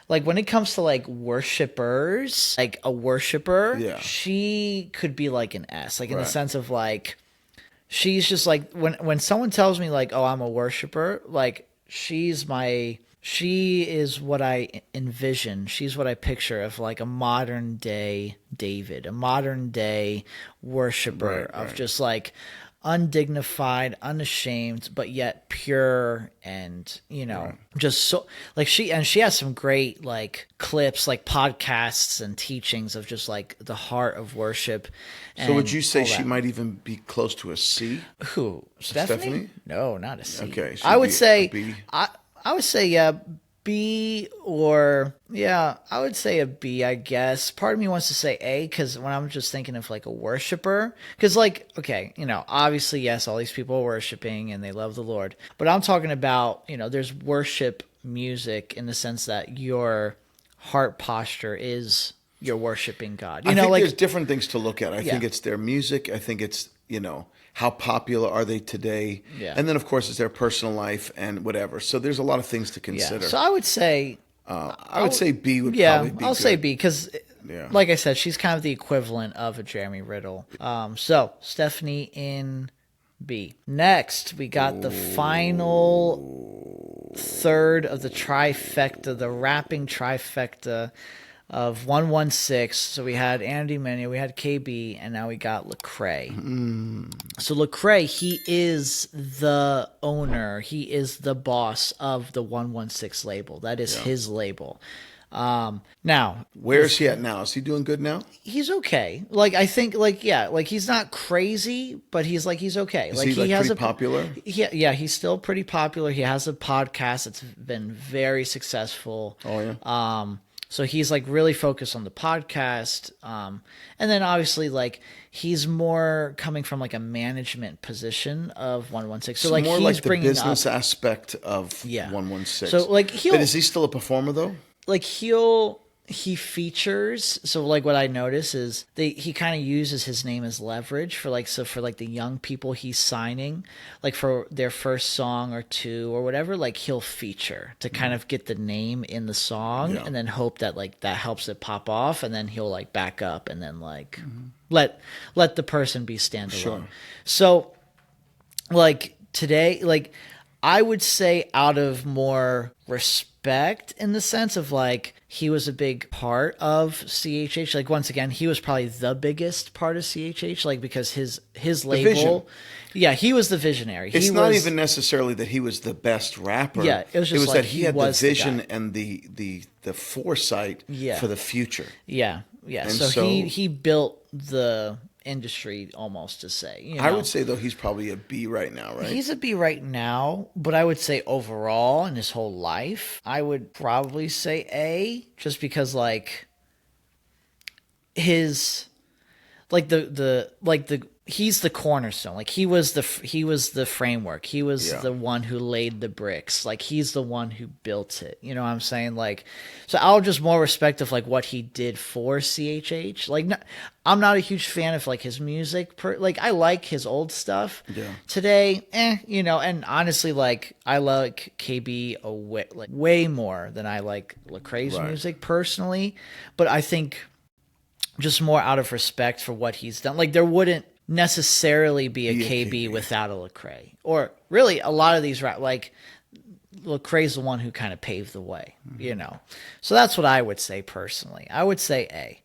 when it comes to like worshipers, like a worshiper, yeah, she could be like an S, like in the right. sense of like she's just like when someone tells me like, oh, I'm a worshiper, like she is what I envision. She's what I picture of like a modern day David, a modern day worshiper of just like undignified, unashamed, but yet pure and, just so like she has some great like clips, like podcasts and teachings of just like the heart of worship. So would you say all she that. might even be close to a C? Who? Stephanie? Stephanie? No, not a C. Okay, I would a say B. I would say yeah, B or yeah, I would say a B, I guess. Part of me wants to say A because when I'm just thinking of like a worshiper, because like okay, obviously yes, all these people are worshiping and they love the Lord, but I'm talking about there's worship music in the sense that your heart posture is you're worshiping God. I think like there's different things to look at. I think it's their music. I think it's how popular are they today? Yeah. And then, of course, it's their personal life and whatever. So there's a lot of things to consider. Yeah. So I would say... I would say B would probably be I'll good. say B because, like I said, she's kind of the equivalent of a Jeremy Riddle. So Stephanie in B. Next, we got the final third of the trifecta, the rapping trifecta of 116. So we had Andy Mania, we had KB, and now we got Lecrae. So Lecrae, he is the owner, he is the boss of the 116 label. That is his label. Now, where is he at now? Is he doing good now? he's okay. Like I think, like he's not crazy, but he's okay. Is he pretty popular? Yeah, he's still pretty popular. He has a podcast that's been very successful. Oh yeah. So he's like really focused on the podcast. And then obviously like he's more coming from like a management position of 116. So like more he's like the bringing business up, aspect of 116. So like but is he still a performer though? Like he features. So like what I notice is he kind of uses his name as leverage for like the young people he's signing, like for their first song or two or whatever, like he'll feature to kind of get the name in the song and then hope that like that helps it pop off, and then he'll like back up and then like let the person be standalone. Sure. So like today, like I would say out of more respect in the sense of like he was a big part of CHH. Like once again, he was probably the biggest part of CHH, like because his label, he was the visionary. It's not even necessarily that he was the best rapper. Yeah, it was just like that he had the vision the and the foresight for the future. Yeah. And so he built the industry almost to say. I would say though he's probably a B right now, right? He's a B right now, but I would say overall in his whole life, I would probably say A, just because like his like the he's the cornerstone. Like he was the framework. He was the one who laid the bricks. Like he's the one who built it. You know what I'm saying? Like, so I'll just more respect of like what he did for CHH. Like, I'm not a huge fan of like his music. Like I like his old stuff. Yeah. Today, and honestly, like I like KB way more than I like Lecrae's music personally. But I think just more out of respect for what he's done. Like there wouldn't necessarily be a KB without a Lecrae, or really a lot of these like Lecrae's the one who kind of paved the way, So that's what I would say personally. I would say A.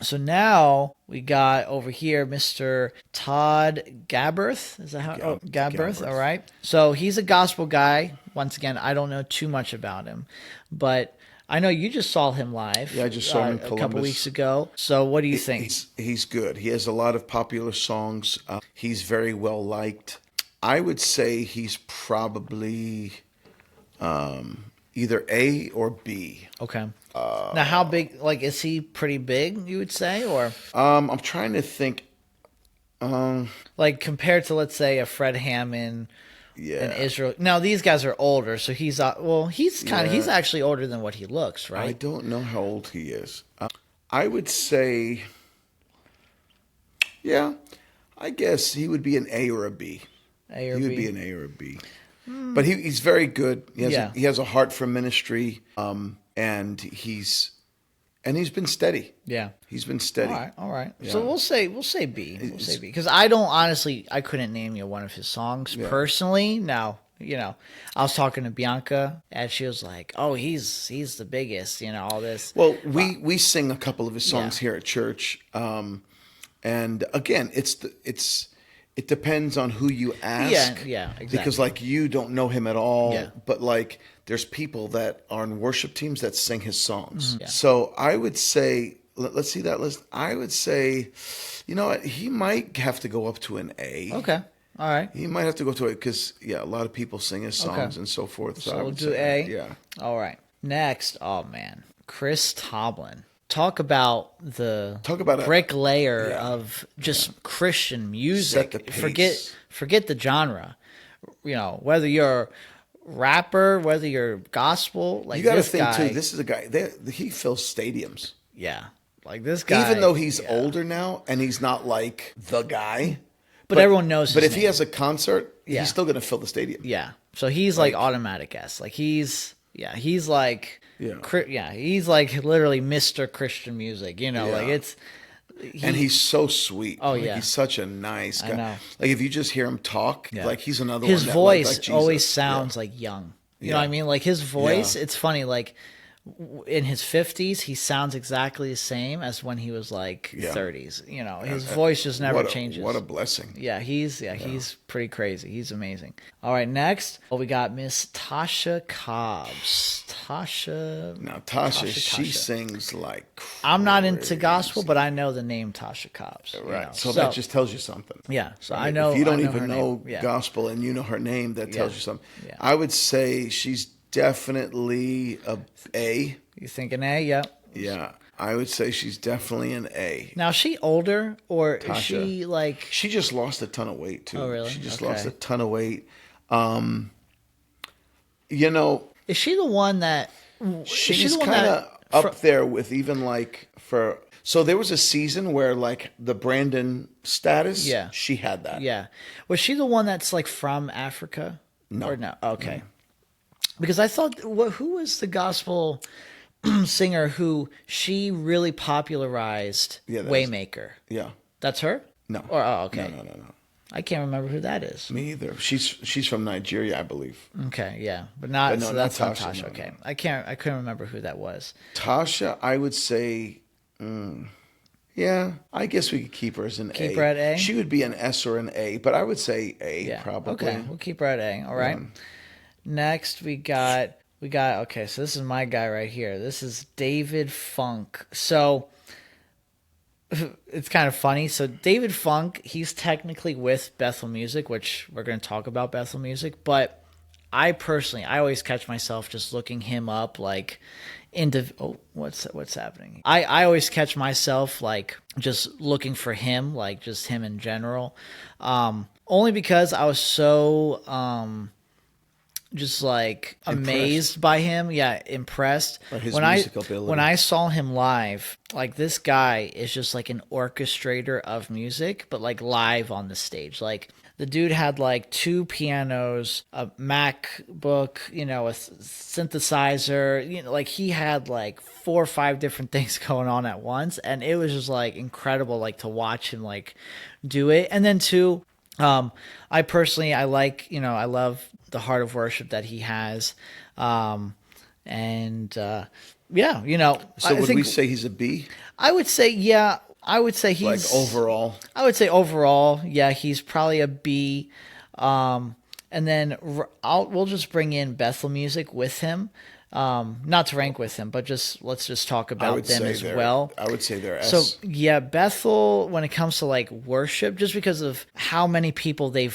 So now we got over here Mr. Todd Gaberth. Is that how? Gaberth. All right. So he's a gospel guy. Once again, I don't know too much about him, but I know you just saw him live. Yeah, I just saw him in a Columbus couple weeks ago. So what do you think? He's good. He has a lot of popular songs. He's very well liked. I would say he's probably either A or B. Okay. Now, how big? Like, is he pretty big? You would say, or I'm trying to think. Like compared to, let's say, a Fred Hammond. Yeah. And Israel. Now these guys are older, so he's he's actually older than what he looks, right? I don't know how old he is. I would say, I guess he would be an A or a B. A or He B? would be an A or a B. But he's very good. He has a heart for ministry, and he's been steady. Yeah. He's been steady. All right. Yeah. So we'll say B. We'll say B because I couldn't name you one of his songs personally. Now, I was talking to Bianca and she was like, "Oh, he's the biggest," all this. Well, we sing a couple of his songs here at church, and again, it depends on who you ask. Yeah, exactly. Because you don't know him at all, Yeah. but there's people that are in worship teams that sing his songs. Yeah. So I would say, let's see that list. I would say, you know what, he might have to go up to an A. Okay. All right. He might have to go to it because a lot of people sing his songs and so forth. So I we'll would do say A. Yeah. All right. Next, oh man, Chris Tomlin. Talk about a bricklayer of just Christian music. Set the pace. Forget the genre. Whether you're rapper, whether you're gospel, you got to think too. This is a guy. He fills stadiums. Yeah, this guy. Even though he's older now and he's not like the guy, but everyone knows. But his if name. He has a concert, he's still going to fill the stadium. Yeah. So he's automatic S. He's like. Yeah, he's literally Mr. Christian music, it's... And he's so sweet. Oh, yeah. He's such a nice guy. I know. If you just hear him talk, he's another his one. His voice always sounds young. You know what I mean? His voice, it's funny, in his 50s, he sounds exactly the same as when he was 30s. His voice just never changes. What a blessing. Yeah, he's pretty crazy. He's amazing. All right, next, we got Miss Tasha Cobbs. Tasha, she sings like crazy. I'm not into gospel, but I know the name Tasha Cobbs. Right. So that just tells you something. Yeah. So right? I know. If you don't know even know gospel and you know her name, that tells you something. Yeah. I would say she's definitely A. You think an A? Yep. Yeah. I would say she's definitely an A. Now, is she older or Tasha, is she She just lost a ton of weight too. Oh, really? She just lost a ton of weight. Is she the one that... She's kind of up there with even So there was a season where the Brandon status, she had that. Yeah. Was she the one that's from Africa? No. Or no? Okay. No. Because I thought, who was the gospel singer who she really popularized Waymaker? Yeah. That's her? No. Or, okay. No. I can't remember who that is. Me either. She's from Nigeria, I believe. Okay, yeah, but not. So that's not Tasha. Tasha. Okay, I couldn't remember who that was. Tasha, I would say, yeah. I guess we could keep her as an A. Keep her at A. She would be an S or an A, but I would say A probably. Okay, we'll keep her at A. All right. Next, we got. Okay, so this is my guy right here. This is David Funk. So. It's kind of funny. So David Funk, he's technically with Bethel Music, which we're going to talk about Bethel Music. But I always catch myself just looking him up, what's happening? I always catch myself just looking for him, just him in general. Only because I was so just amazed by him. Yeah, impressed. Or his musical ability. When I saw him live, this guy is just an orchestrator of music, but live on the stage. The dude had 2 pianos, a MacBook, a synthesizer, he had 4 or 5 different things going on at once. And it was just incredible, to watch him do it. And then too, I love the heart of worship that he has. So would we say he's a B? I would say, yeah. I would say he's overall. I would say overall, yeah, he's probably a B. And then we'll just bring in Bethel Music with him. Not to rank with him, but let's just talk about them as well. I would say they're S. So yeah, Bethel, when it comes to worship, just because of how many people they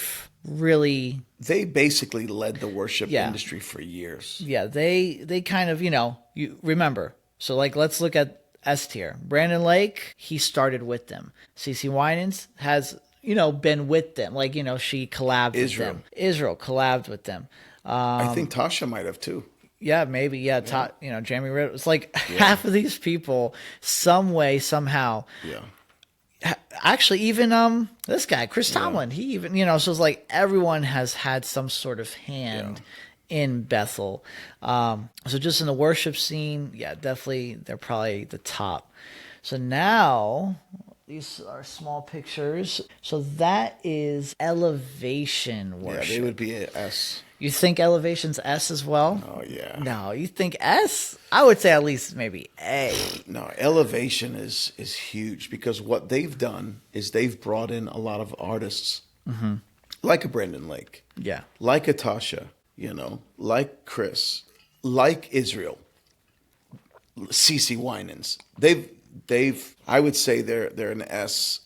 basically led the worship industry for years. Yeah, they kind of, you remember. So let's look at S tier. Brandon Lake, he started with them. CeCe Winans has, been with them. She collabed with them. Israel collabed with them. I think Tasha might have too. Yeah, maybe. Yeah, Jamie Riddle. It's half of these people, some way, somehow, actually even this guy Chris Tomlin, he even so it's like everyone has had some sort of hand in Bethel. So just in the worship scene, definitely they're probably the top. So now these are small pictures. So that is Elevation worship. Yeah, they would be a S. You think Elevation's S as well? Oh, yeah. No, you think S? I would say at least maybe A. No, Elevation is huge because what they've done is they've brought in a lot of artists like a Brendan Lake, like a Tasha, like Chris, like Israel, CeCe Winans. They've I would say they're an S.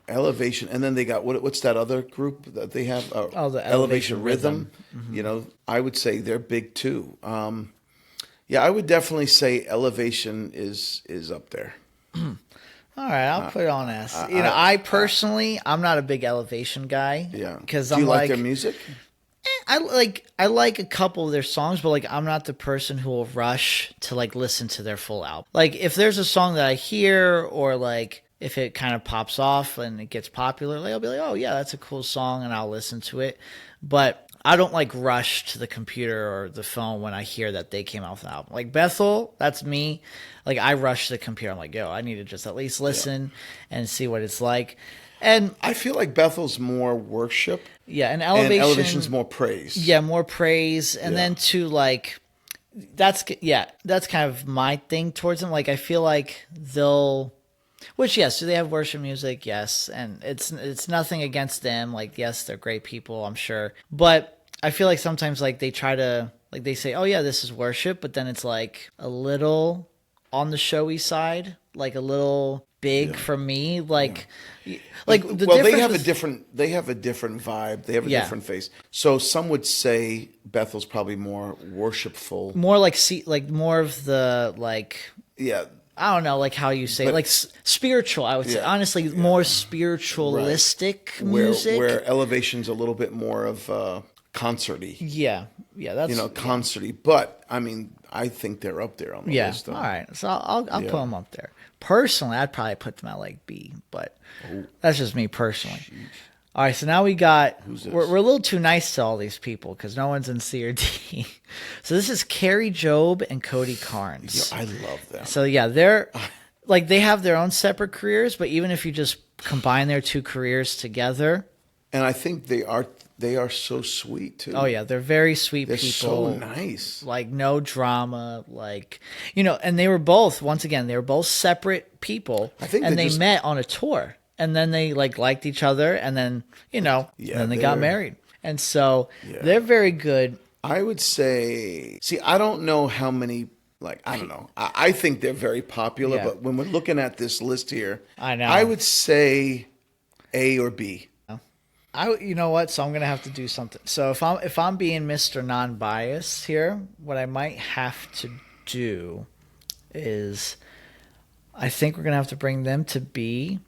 Elevation, and then they got what's that other group that they have? The Elevation Rhythm. I would say they're big too. I would definitely say Elevation is up there. All right, I'll put it on S. I personally, I'm not a big Elevation guy. Yeah, because do you like their music? I like a couple of their songs, but like I'm not the person who will rush to like listen to their full album. Like if there's a song that I hear, or like if it kind of pops off and it gets popular, like I'll be like, oh yeah, that's a cool song, and I'll listen to it. But I don't like rush to the computer or the phone when I hear that they came out with an album. Like Bethel, that's me. Like I rush to the computer. I'm like, yo, I need to just at least listen and see what it's like. And I feel like Bethel's more worship. Yeah, and Elevation's more praise. Yeah, more praise. And then to like that's kind of my thing towards them. Like I feel like they'll which yes, do they have worship music? Yes. And it's nothing against them. Like yes, they're great people, I'm sure. But I feel like sometimes like they try to like they say, "Oh yeah, this is worship," but then it's like a little on the showy side, like a little big for me, like they have a different vibe, they have a different face. So some would say Bethel's probably more worshipful, more like more of the I don't know, like how you say, like spiritual. I would say honestly, more spiritualistic music. Where Elevation's a little bit more of concerty. Yeah, that's concerty. But I mean, I think they're up there on the list. All right, so I'll put them up there. Personally, I'd probably put them at like B, but that's just me personally. Jeez. All right, so now we got we're a little too nice to all these people because no one's in C or D. So this is Carrie Job and Cody Carnes. I love them. So yeah, they're like they have their own separate careers, but even if you just combine their two careers together, and I think they are so sweet too. Oh yeah, they're very sweet people. So nice. Like no drama, like and they were both separate people. I think they met on a tour. And then they liked each other, and then then they got married, and so they're very good. I would say, I don't know how many. I don't know. I think they're very popular, but when we're looking at this list here, I would say A or B. You know what? So I'm gonna have to do something. So if I'm being Mr. Non-biased here, what I might have to do is, I think we're gonna have to bring them to B.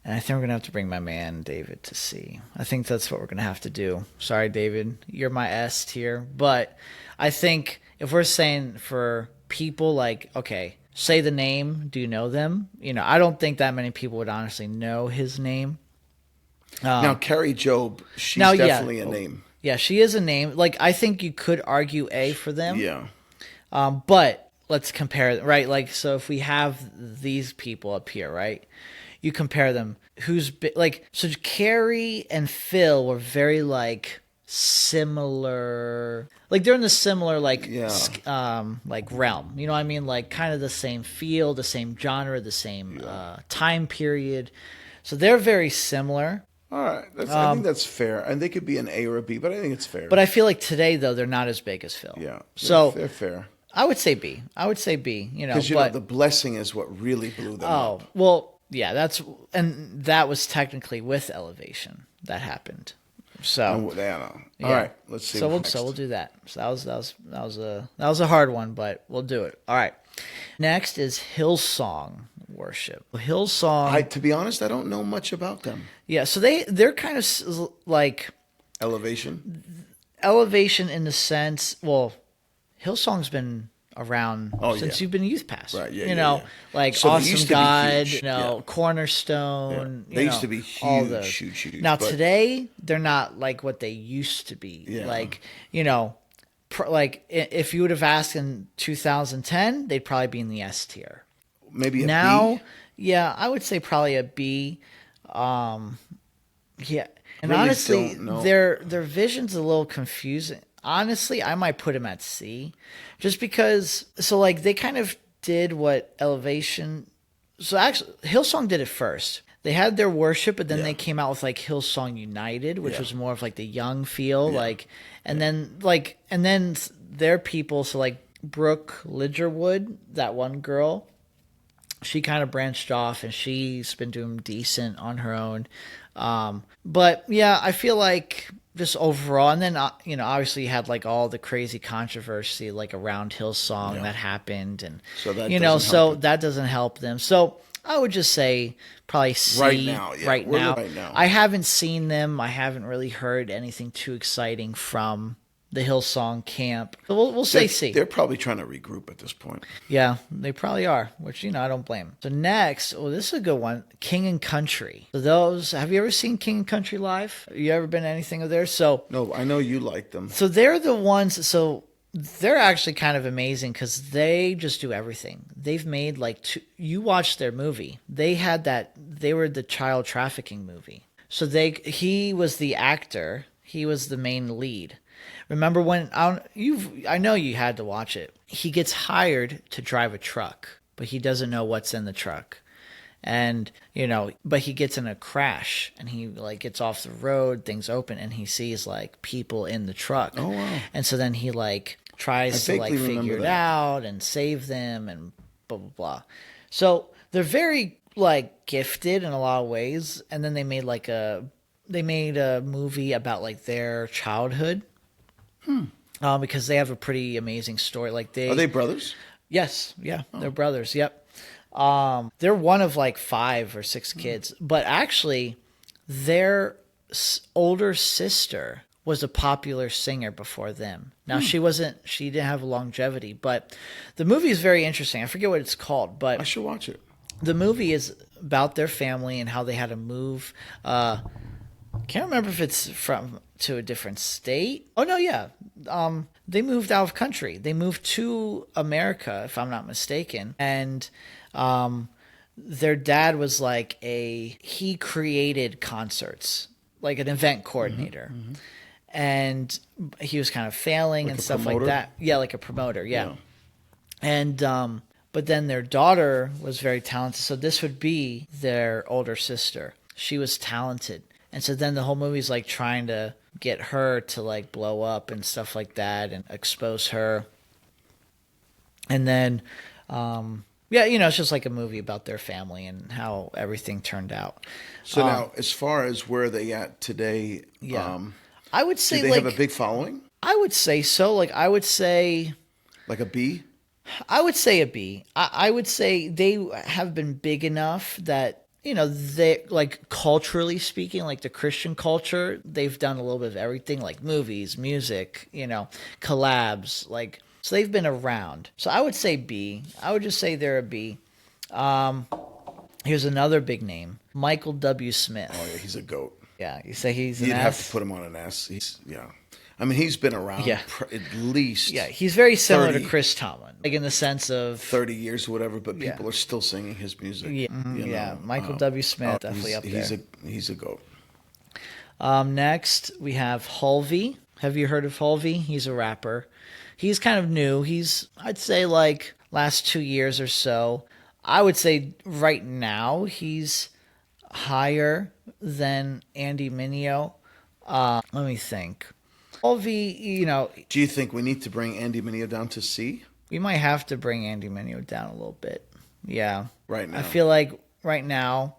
And I think we're going to have to bring my man, David, to C. I think that's what we're going to have to do. Sorry, David. You're my S tier. But I think if we're saying for people okay, say the name. Do you know them? I don't think that many people would honestly know his name. Now, Carrie Job, she's definitely a name. Yeah, she is a name. I think you could argue A for them. Yeah. But let's compare, right? So if we have these people up here, right? You compare them. So Carrie and Phil were very similar. They're in the similar realm. You know what I mean? Kind of the same feel, the same genre, the same time period. So they're very similar. All right, I think that's fair. And they could be an A or a B, but I think it's fair. But I feel like today though they're not as big as Phil. Yeah. So they're fair. I would say B. Because the blessing is what really blew them up. Oh well. Yeah, that was technically with Elevation that happened. So All right, let's see. So we'll do that. So that was a hard one, but we'll do it. All right. Next is Hillsong Worship. Hillsong. To be honest, I don't know much about them. Yeah, so they're kind of like Elevation in the sense. Well, Hillsong's been around since you've been a youth pastor. Right, yeah, you know, like so Awesome God, huge. you know, Cornerstone. They used to be huge, all those. huge. Now today, they're not like what they used to be. Yeah. Like, you know, like if you would have asked in 2010, they'd probably be in the S tier. Maybe a now, B? Yeah, I would say probably a B. Yeah, and really honestly, their vision's a little confusing. Honestly, I might put him at C, just because. So like they kind of did what Elevation. So actually, Hillsong did it first. They had their worship, but then they came out with like Hillsong United, which was more of like the young feel, like, and then their people. So like Brooke Lidgerwood, that one girl, she kind of branched off, and she's been doing decent on her own. But yeah, I feel like just overall, and then you know, obviously you had like all the crazy controversy like around Hillsong that happened, and so that that doesn't help them. So I would just say probably C right now. Right now. I haven't seen them. I haven't really heard anything too exciting from the Hillsong camp. So we'll say C. They're probably trying to regroup at this point. Yeah, they probably are, which, you know, I don't blame them. So next, this is a good one, King and Country. So have you ever seen King and Country live? Have you ever been to anything of theirs? No, I know you like them. So they're the ones, they're actually kind of amazing because they just do everything. They've made you watched their movie. They were the child trafficking movie. So he was the actor. He was the main lead. Remember when I know you had to watch it. He gets hired to drive a truck, but he doesn't know what's in the truck. And, you know, but he gets in a crash and he like gets off the road, things open, and he sees like people in the truck. Oh wow. And so then he like tries to like figure it out and save them and blah blah blah. So they're very like gifted in a lot of ways. And then they made a movie about like their childhood. Because they have a pretty amazing story. Like are they brothers? Yes, yeah, they're brothers. Yep. They're one of like 5 or 6 kids, but actually, their older sister was a popular singer before them. Now she didn't have longevity, but the movie is very interesting. I forget what it's called, but I should watch it. The movie is about their family and how they had to move. Can't remember if it's to a different state. Oh no, yeah. They moved out of country. They moved to America, if I'm not mistaken. And their dad was like he created concerts, like an event coordinator. Mm-hmm. And he was kind of failing and stuff like that. Yeah, like a promoter, yeah. And but then their daughter was very talented. So this would be their older sister. She was talented. And so then the whole movie's like trying to get her to like blow up and stuff like that and expose her. And then, you know, it's just like a movie about their family and how everything turned out. So now, as far as where they at today, I would say do they have a big following? I would say so. Like I would say, like a B. I would say a B. I would say they have been big enough that, you know, they like culturally speaking, like the Christian culture, they've done a little bit of everything, like movies, music, you know, collabs, like, so they've been around. So I would say B. I would just say they're a B. Here's another big name, Michael W. Smith. Oh yeah, he's a goat. Yeah, you say he's an You'd S? have to put him on an S. I mean, he's been around at least he's very similar to Chris Tomlin, like in the sense of 30 years or whatever, but people are still singing his music. Yeah, you know? Michael W. Smith, definitely up there. He's a goat. Next, we have Halvey. Have you heard of Halvey? He's a rapper. He's kind of new. I'd say like last 2 years or so. I would say right now he's higher than Andy Mineo. Let me think. Halvey, you know. Do you think we need to bring Andy Mineo down to C? We might have to bring Andy Mineo down a little bit. Yeah. Right now. I feel like right now,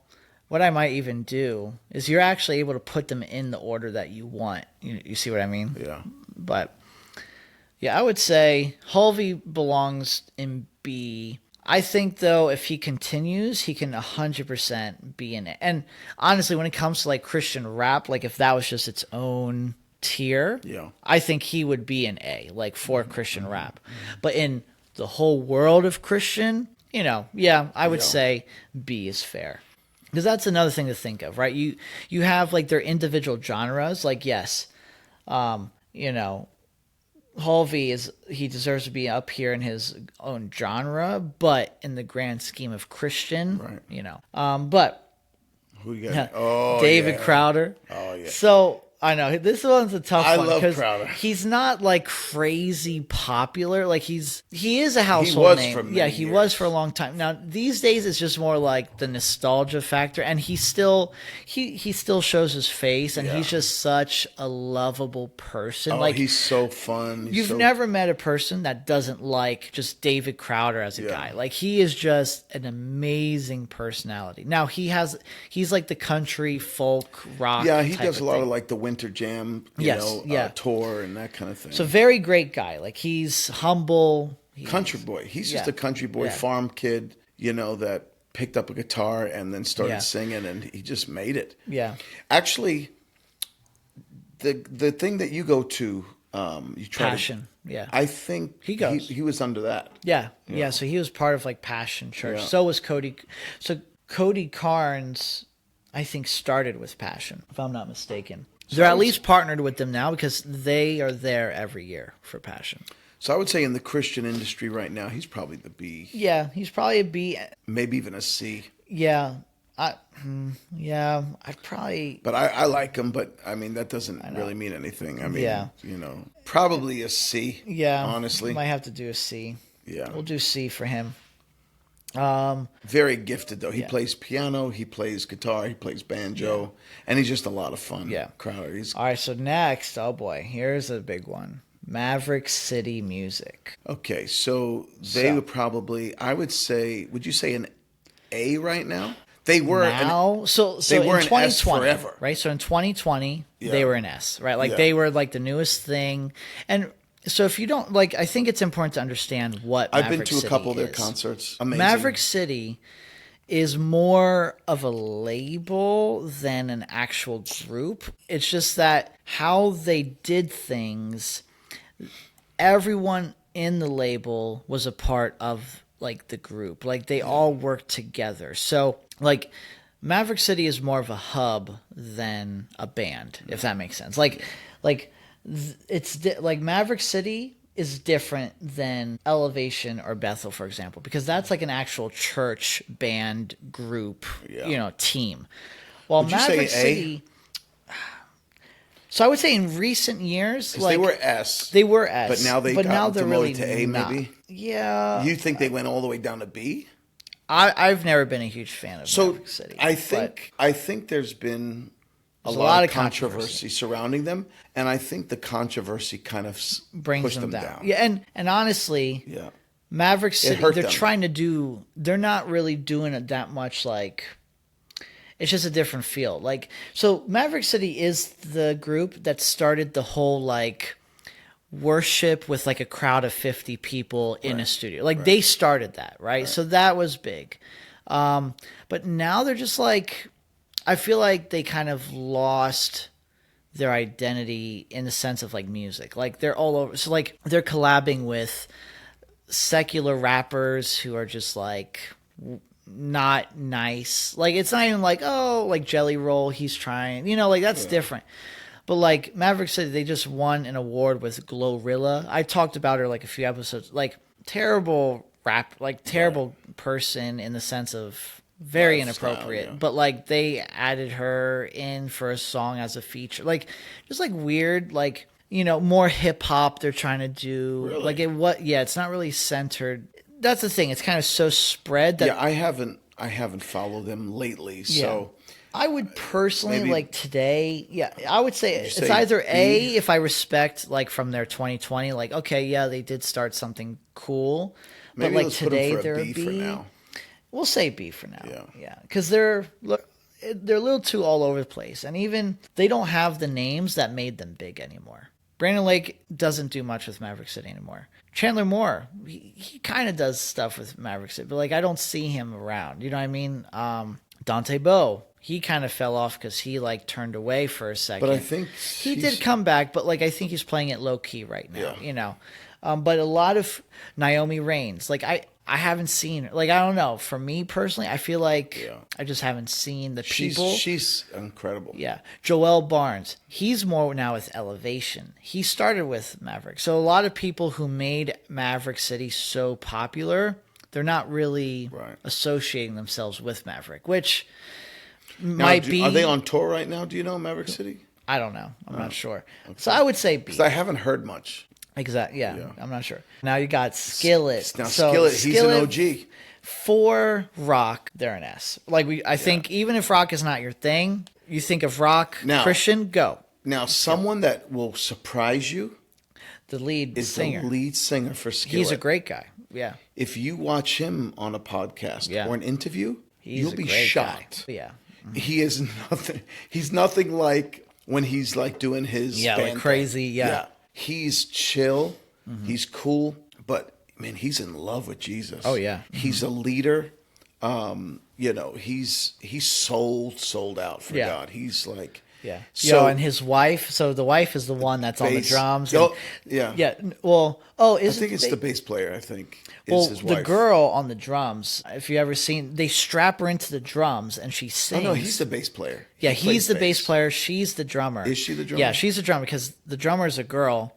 what I might even do is you're actually able to put them in the order that you want. You see what I mean? Yeah. But, yeah, I would say Halvey belongs in B. I think, though, if he continues, he can 100% be in it. And honestly, when it comes to like Christian rap, like if that was just its own tier, I think he would be an A, like for Christian rap. But in the whole world of Christian, yeah, I would say B is fair. Because that's another thing to think of, right? You have like their individual genres. Like, yes, Halvey he deserves to be up here in his own genre, but in the grand scheme of Christian, right. But who you got? Oh, David Crowder. Oh yeah. So I know this one's a tough one love because Crowder. He's not like crazy popular. Like he is a household he was name. For many he years. was for a long time. Now these days it's just more like the nostalgia factor, and he still shows his face, and he's just such a lovable person. Oh, like he's so fun. You've never met a person that doesn't like just David Crowder as a guy. Like he is just an amazing personality. Now he's like the country folk rock. Yeah, he type does of a lot thing. of like the Winter Jam, tour and that kind of thing. So very great guy. Like he's humble. Country boy. He's just a country boy, farm kid, that picked up a guitar and then started singing, and he just made it. Yeah. Actually, the thing that you go to, you try Passion. I think he goes. He was under that. Yeah. So he was part of like Passion Church. So was Cody. So Cody Carnes, I think, started with Passion, if I'm not mistaken. They're at least partnered with them now because they are there every year for Passion. So I would say in the Christian industry right now, he's probably the B. Yeah, he's probably a B. Maybe even a C. Yeah. I'd probably... But I like him, but I mean, that doesn't really mean anything. I mean, probably a C. Yeah. Honestly. Might have to do a C. Yeah. We'll do C for him. Very gifted though. He plays piano, he plays guitar, he plays banjo, and he's just a lot of fun. Yeah. Crowder. All right, so next, oh boy, here's a big one. Maverick City Music. Okay, so they would probably, I would say, would you say an A right now? They were now, so they were in 2020, an S forever, right? So in 2020, they were an S, right? Like they were like the newest thing, and so if you don't like, I think it's important to understand what I've Maverick been to City a couple of their is. concerts. Amazing. Maverick City is more of a label than an actual group. It's just that how they did things, everyone in the label was a part of like the group. Like they all worked together. So like Maverick City is more of a hub than a band, if that makes sense. Like Maverick City is different than Elevation or Bethel, for example, because that's like an actual church band group, team. While Maverick City, so I would say in recent years, like they were S, but now they're really to A, not. maybe. Yeah, you think they went all the way down to B? I've never been a huge fan of Maverick City. I think there's been a lot of controversy surrounding them, and I think the controversy kind of brings them down. Yeah, and honestly, Maverick City, they're not really doing it that much. Like, it's just a different feel. Like, so Maverick City is the group that started the whole like worship with like a crowd of 50 people in a studio. Like they started that, right? So that was big. But now they're just like, I feel like they kind of lost their identity in the sense of like music. Like they're all over. So like they're collabing with secular rappers who are just like not nice. Like it's not even like, oh, like Jelly Roll, he's trying, like that's different. But like Maverick City, they just won an award with Glorilla. I talked about her like a few episodes. Like terrible terrible person in the sense of very inappropriate. But like they added her in for a song as a feature. Like just like weird, like more hip hop they're trying to do. Really? Like it's not really centered. That's the thing. It's kind of so spread that I haven't followed them lately. So I would personally like today. Yeah, I would say it's either A if I respect like from their 2020. Like okay, they did start something cool, maybe but like today they're a B for now. We'll say B for now. Yeah, because they're a little too all over the place, and even they don't have the names that made them big anymore. Brandon Lake doesn't do much with Maverick City anymore. Chandler Moore, he kind of does stuff with Maverick City, but like I don't see him around. You know what I mean? Dante Bowe, he kind of fell off because he like turned away for a second. But I think he did come back, but like I think he's playing it low key right now. But a lot of Naomi Reigns, like I haven't seen her. Like, I don't know. For me personally, I feel like I just haven't seen the people. She's incredible. Yeah. Joel Barnes, he's more now with Elevation. He started with Maverick. So a lot of people who made Maverick City so popular, they're not really associating themselves with Maverick, which might be. Are they on tour right now? Do you know Maverick City? I don't know. I'm not sure. Okay. So I would say B. Because I haven't heard much. Exactly. Yeah, I'm not sure. Now you got Skillet. Now Skillet, he's an OG. For rock, they're an S. Like I think even if rock is not your thing, you think of rock, now, Christian, go. Now, someone that will surprise you. The lead is singer. The lead singer for Skillet. He's a great guy. Yeah. If you watch him on a podcast or an interview, you'll be shocked. Guy. Yeah. Mm-hmm. He is nothing. He's nothing like when he's like doing his band like crazy. Yeah. He's chill. Mm-hmm. He's cool, but man, he's in love with Jesus. Oh yeah. He's a leader. He's sold out for God. He's like. Yeah. So, and his wife. So the wife is the one that's on the drums. And, yeah. Well, I think it's the bass player. I think. Is his wife. The girl on the drums. If you ever seen, they strap her into the drums and she sings. Oh no, he's the bass player. Yeah, he's the bass player. She's the drummer. Is she the drummer? Yeah, she's the drummer because the drummer is a girl.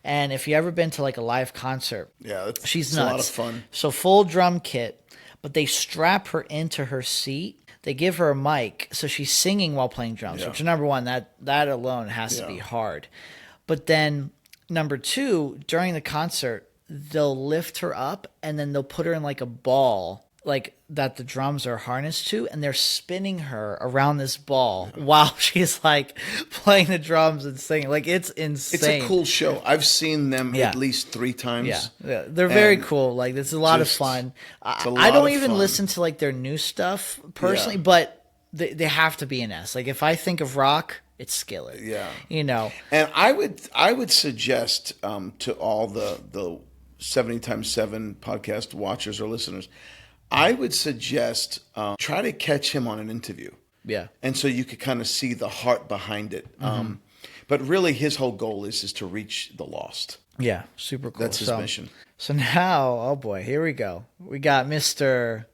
And if you ever been to like a live concert, she's nuts. A lot of fun. So full drum kit, but they strap her into her seat. They give her a mic, so she's singing while playing drums, which number one, that alone has to be hard. But then number two, during the concert, they'll lift her up and then they'll put her in like a ball, like that the drums are harnessed to, and they're spinning her around this ball while she's like playing the drums and singing. Like it's insane. It's a cool show. I've seen them at least 3 times. Yeah, they're very cool. Like it's a lot of fun. I don't even listen to like their new stuff personally, but they have to be an S. Like if I think of rock, it's Skillet. Yeah, And I would suggest to all the 70x7 podcast watchers or listeners, I would suggest try to catch him on an interview. Yeah. And so you could kind of see the heart behind it. Mm-hmm. But really his whole goal is to reach the lost. Yeah, super cool. That's his mission. So now, oh boy, here we go. We got Mr.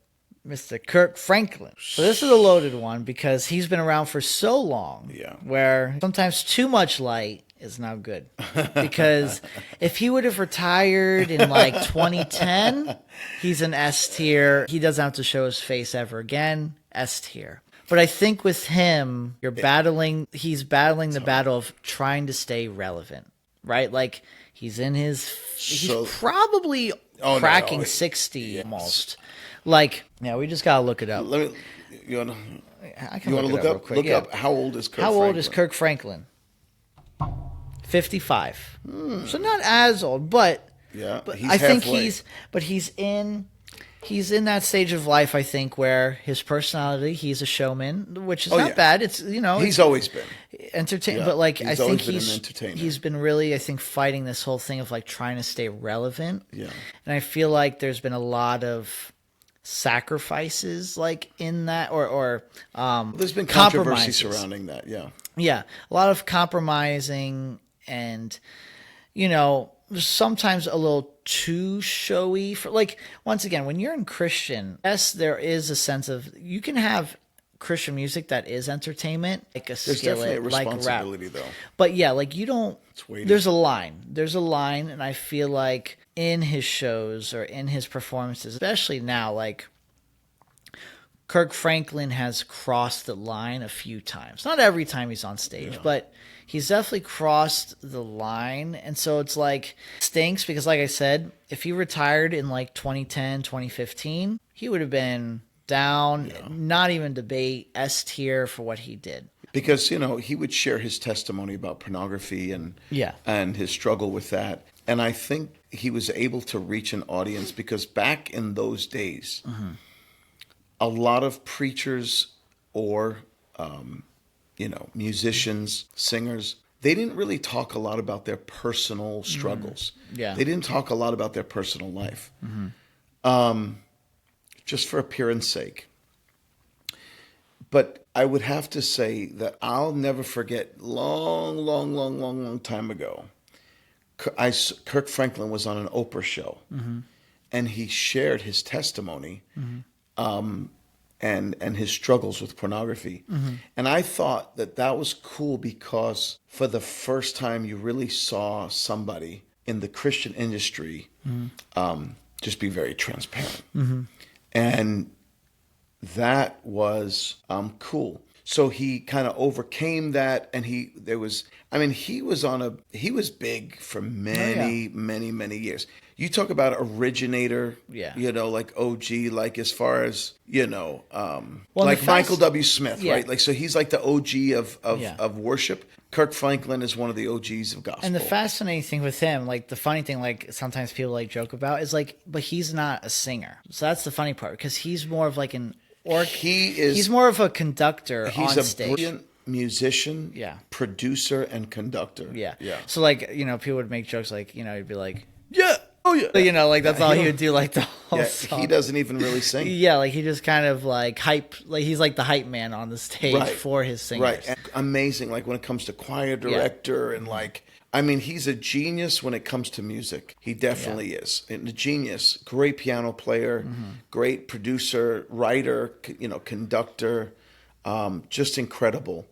Kirk Franklin. So this is a loaded one because he's been around for so long. Yeah. Where sometimes too much light is not good. Because if he would have retired in like 2010, he's an S tier. He doesn't have to show his face ever again. S tier. But I think with him, he's battling the battle of trying to stay relevant, right? Like he's probably cracking 60 almost. Like, we just got to look it up. You want to look up? Look up how old is Kirk Franklin? How old is Kirk Franklin? 55. So not as old, but I think he's in that stage of life, I think, where his personality, he's a showman, which is not bad. It's he's always been entertaining, but like I think he's been really, I think, fighting this whole thing of like trying to stay relevant. Yeah. And I feel like there's been a lot of sacrifices like in that or there's been controversy surrounding that. A lot of compromising and sometimes a little too showy for like once again when you're in Christian, yes, there is a sense of you can have Christian music that is entertainment, like a There's definitely a responsibility like rap. Though. But like you don't. There's a line, and I feel like in his shows or in his performances, especially now, like Kirk Franklin has crossed the line a few times. Not every time he's on stage, but he's definitely crossed the line. And so it's like stinks because like I said, if he retired in like 2010, 2015, he would have been down, not even debate, S tier for what he did. Because, he would share his testimony about pornography and his struggle with that. And I think he was able to reach an audience because back in those days, a lot of preachers or, musicians, singers, they didn't really talk a lot about their personal struggles. Yeah. They didn't talk a lot about their personal life. Just for appearance sake. But I would have to say that I'll never forget long time ago, Kirk Franklin was on an Oprah show, and he shared his testimony, and his struggles with pornography. And I thought that was cool because for the first time you really saw somebody in the Christian industry just be very transparent. And that was cool. So he kind of overcame that, and he was big for many years. You talk about originator, like OG, like as far as, like Michael W. Smith, right? Like, so he's like the OG of worship. Kirk Franklin is one of the OGs of gospel. And the fascinating thing with him, like the funny thing, like sometimes people like joke about is like, but he's not a singer. So that's the funny part, because he's more of like he's more of a conductor on stage. He's a brilliant musician, producer, and conductor. Yeah. So like, people would make jokes like, he'd be like, yeah. Oh yeah, like that's all he would do, like the whole song. He doesn't even really sing. Like he just kind of like hype, like he's like the hype man on the stage for his singers. Right, and amazing. Like when it comes to choir director and like, I mean, he's a genius when it comes to music. He definitely is, and a genius. Great piano player, great producer, writer, conductor, just incredible.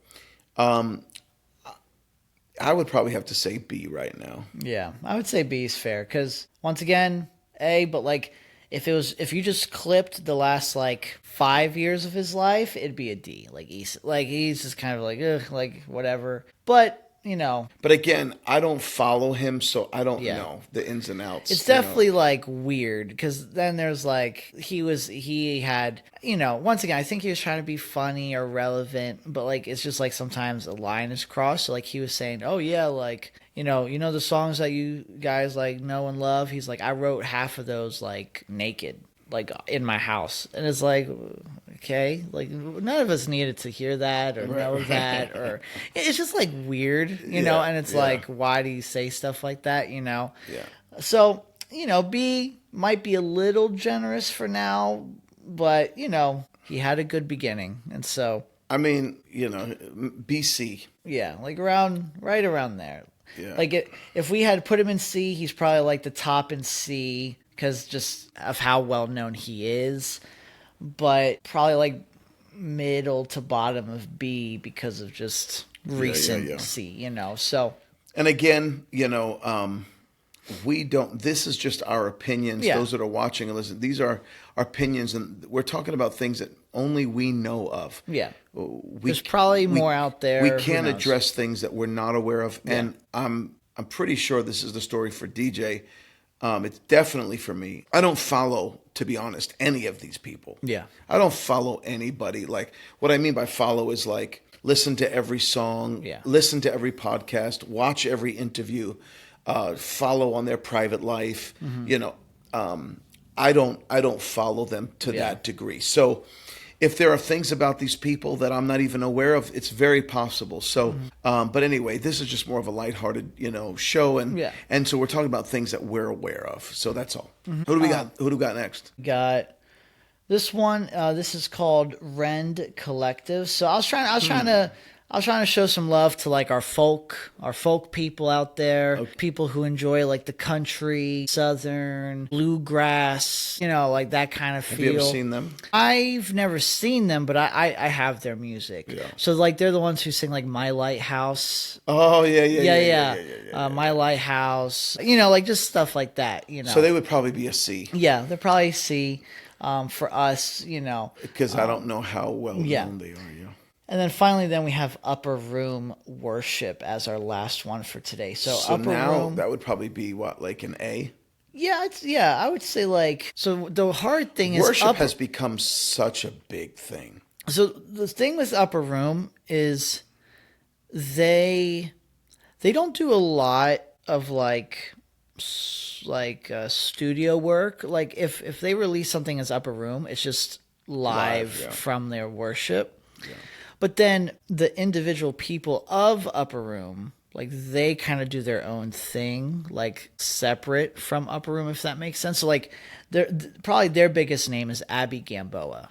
I would probably have to say B right now. Yeah, I would say B is fair because once again, A. But like, if you just clipped the last like 5 years of his life, it'd be a D. Like he's just kind of like, ugh, like whatever. But But again, I don't follow him, so I don't know the ins and outs. It's definitely like weird because then there's like he had once again, I think he was trying to be funny or relevant, but like it's just like sometimes a line is crossed. So like he was saying, oh yeah, like the songs that you guys like know and love. He's like, I wrote half of those like naked, like in my house, and it's like, okay, like none of us needed to hear that or know that, or it's just like weird, and it's like, why do you say stuff like that, So, B might be a little generous for now, but he had a good beginning, and so I mean, BC, like right around there. Like if we had put him in C, he's probably like the top in C because just of how well known he is. But probably like middle to bottom of B because of just recent C, So, and again, we don't. This is just our opinions. Those that are watching and listening, these are our opinions, and we're talking about things that only we know of. There's probably more out there. We can't address things that we're not aware of, and I'm pretty sure this is the story for DJ. It's definitely for me. I don't follow, to be honest, any of these people. I don't follow anybody. Like, what I mean by follow is like listen to every song, listen to every podcast, watch every interview, follow on their private life. I don't follow them to that degree. So if there are things about these people that I'm not even aware of, it's very possible. So, but anyway, this is just more of a lighthearted, show, and so we're talking about things that we're aware of. So that's all. Who do we got? Who do we got next? Got this one. This is called Rend Collective. So I was trying to show some love to like our folk people out there, people who enjoy like the country, southern, bluegrass, like that kind of feel. Have you ever seen them? I've never seen them, but I have their music. So like they're the ones who sing like My Lighthouse. Oh yeah. My Lighthouse. Like just stuff like that. So they would probably be a C. Yeah, they're probably C. For us, because I don't know how well known they are. And then finally, we have Upper Room Worship as our last one for today. So Upper Room, that would probably be what, like an A? Yeah, I would say like, so the hard thing is worship has become such a big thing. So the thing with Upper Room is they don't do a lot of like studio work. Like if they release something as Upper Room, it's just live from their worship. But then the individual people of Upper Room, like they kind of do their own thing, like separate from Upper Room, if that makes sense. So like probably their biggest name is Abby Gamboa.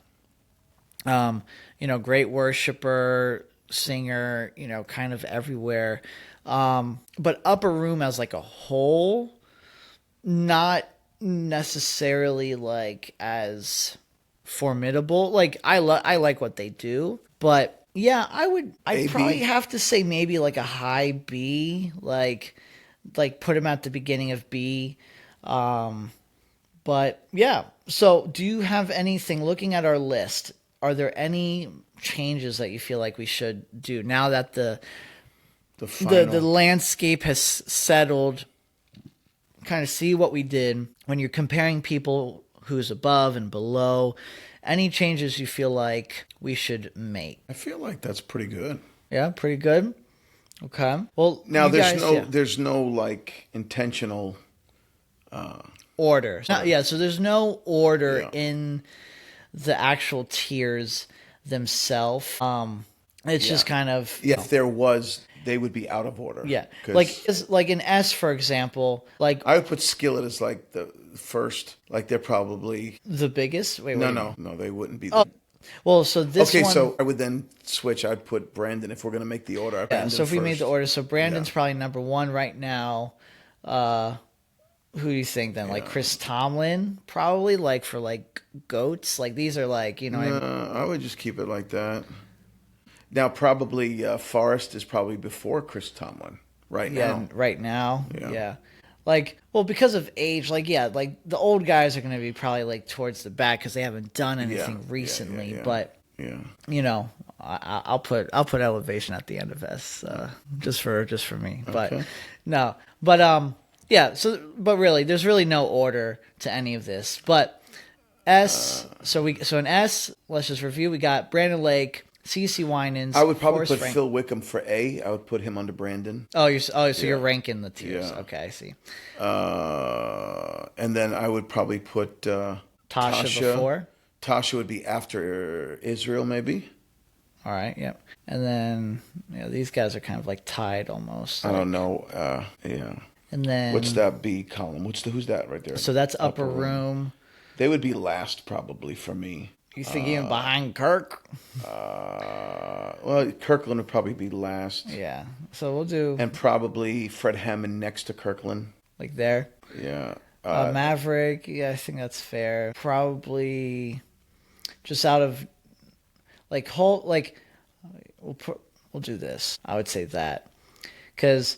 Great worshiper, singer, kind of everywhere. But Upper Room as like a whole, not necessarily like as formidable. Like I like what they do, but yeah, I'd probably have to say maybe like a high B, like put them at the beginning of B. But yeah, so do you have anything, looking at our list, are there any changes that you feel like we should do now that the landscape has settled? Kind of see what we did when you're comparing people who's above and below. Any changes you feel like we should make? I feel like that's pretty good. Yeah, pretty good. Okay. Well, now there's no like intentional order. So there's no order in the actual tiers themselves. It's just kind of if there was, they would be out of order. Yeah, like an S, for example. Like I would put Skillet as like the first. Like they're probably the biggest. Wait, no, they wouldn't be. Well, so this one. So I would then switch. I'd put Brandon if we're going to make the order. So if we made the order, so Brandon's probably number one right now. Who do you think then? Like Chris Tomlin, probably, like for like GOATs. Like these are like, I would just keep it like that. Now probably Forrest is probably before Chris Tomlin right now. Yeah, right now. Yeah. Like, well, because of age, like the old guys are going to be probably like towards the back because they haven't done anything recently. But I'll put Elevation at the end of S, just for me. But no, but yeah. So, but really, there's really no order to any of this. But S. So in S, let's just review. We got Brandon Lake, CeCe Winans. I would probably put Phil Wickham for A. I would put him under Brandon. So you're ranking the tiers. Yeah. Okay, I see. And then I would probably put Tasha before. Tasha would be after Israel, maybe. All right. Yep. And then these guys are kind of like tied almost. I don't know. Yeah. And then what's that B column? Who's that right there? So that's Upper Room. They would be last probably for me. You think even behind Kirk? Well, Kirkland would probably be last. Yeah. So we'll do. And probably Fred Hammond next to Kirkland. Like there? Yeah. Maverick, I think that's fair. Probably just out of like we'll do this. I would say that. Because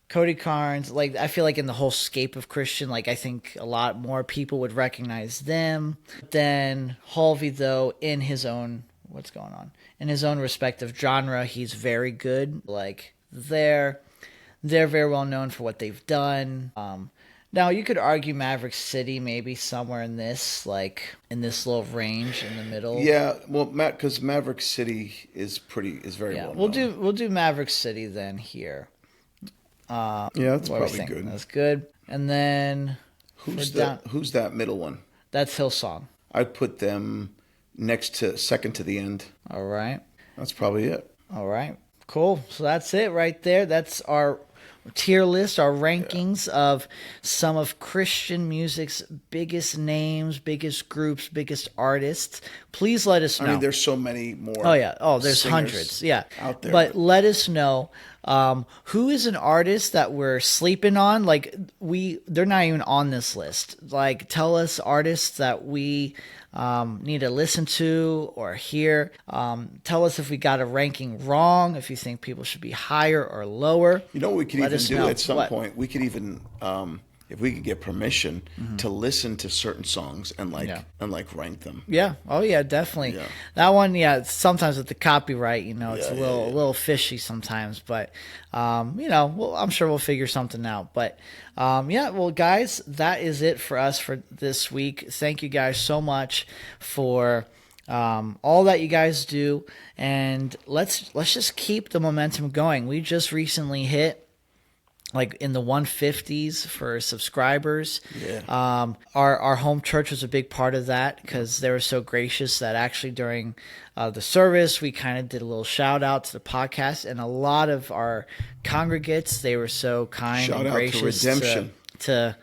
Cody Carnes, like I feel like in the whole scape of Christian, like I think a lot more people would recognize them than Halvey, though, in his own respective genre, he's very good. Like they're very well known for what they've done. Now you could argue Maverick City maybe somewhere in this little range in the middle. Yeah, well, because Maverick City is very well known. We'll do Maverick City then here. That's probably good. That's good. And then who's that middle one? That's Hillsong. I'd put them second to the end. All right. That's probably it. All right. Cool. So that's it right there. That's our tier list, our rankings of some of Christian music's biggest names, biggest groups, biggest artists. Please let us know. I mean, there's so many more. Oh yeah. Oh, there's hundreds. Yeah. Out there. But let us know who is an artist that we're sleeping on. Like they're not even on this list. Like tell us artists that we need to listen to or hear. Tell us if we got a ranking wrong, if you think people should be higher or lower. You know what we could even do at some point? We could even, if we could get permission to listen to certain songs and rank them. Yeah. Oh yeah, definitely. Yeah. That one, sometimes with the copyright, it's a little fishy sometimes, but I'm sure we'll figure something out. But well, guys, that is it for us for this week. Thank you guys so much for all that you guys do, and let's just keep the momentum going. We just recently hit like in the 150s for subscribers. Yeah. Our home church was a big part of that because they were so gracious that actually during the service we kind of did a little shout out to the podcast, and a lot of our congregates, they were so kind and gracious to Redemption. To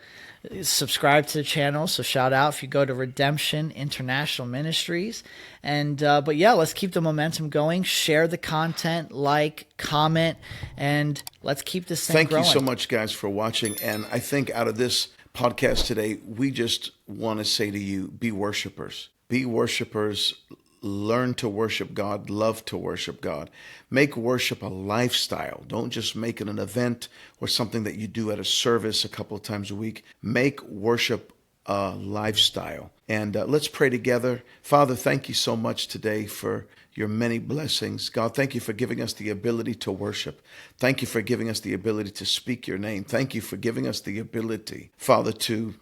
subscribe to the channel. So shout out if you go to Redemption International Ministries. And but yeah, let's keep the momentum going. Share the content, like, comment, and let's keep this thing growing. Thank you so much, guys, for watching. And I think out of this podcast today, we just want to say to you, be worshipers. Be worshipers. Learn to worship God. Love to worship God. Make worship a lifestyle. Don't just make it an event or something that you do at a service a couple of times a week. Make worship a lifestyle. And let's pray together. Father, thank you so much today for your many blessings. God, thank you for giving us the ability to worship. Thank you for giving us the ability to speak your name. Thank you for giving us the ability, Father, to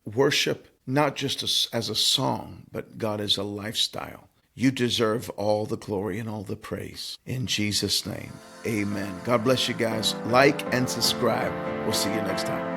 worship not just as a song, but God, as a lifestyle. You deserve all the glory and all the praise. In Jesus' name, amen. God bless you guys. Like and subscribe. We'll see you next time.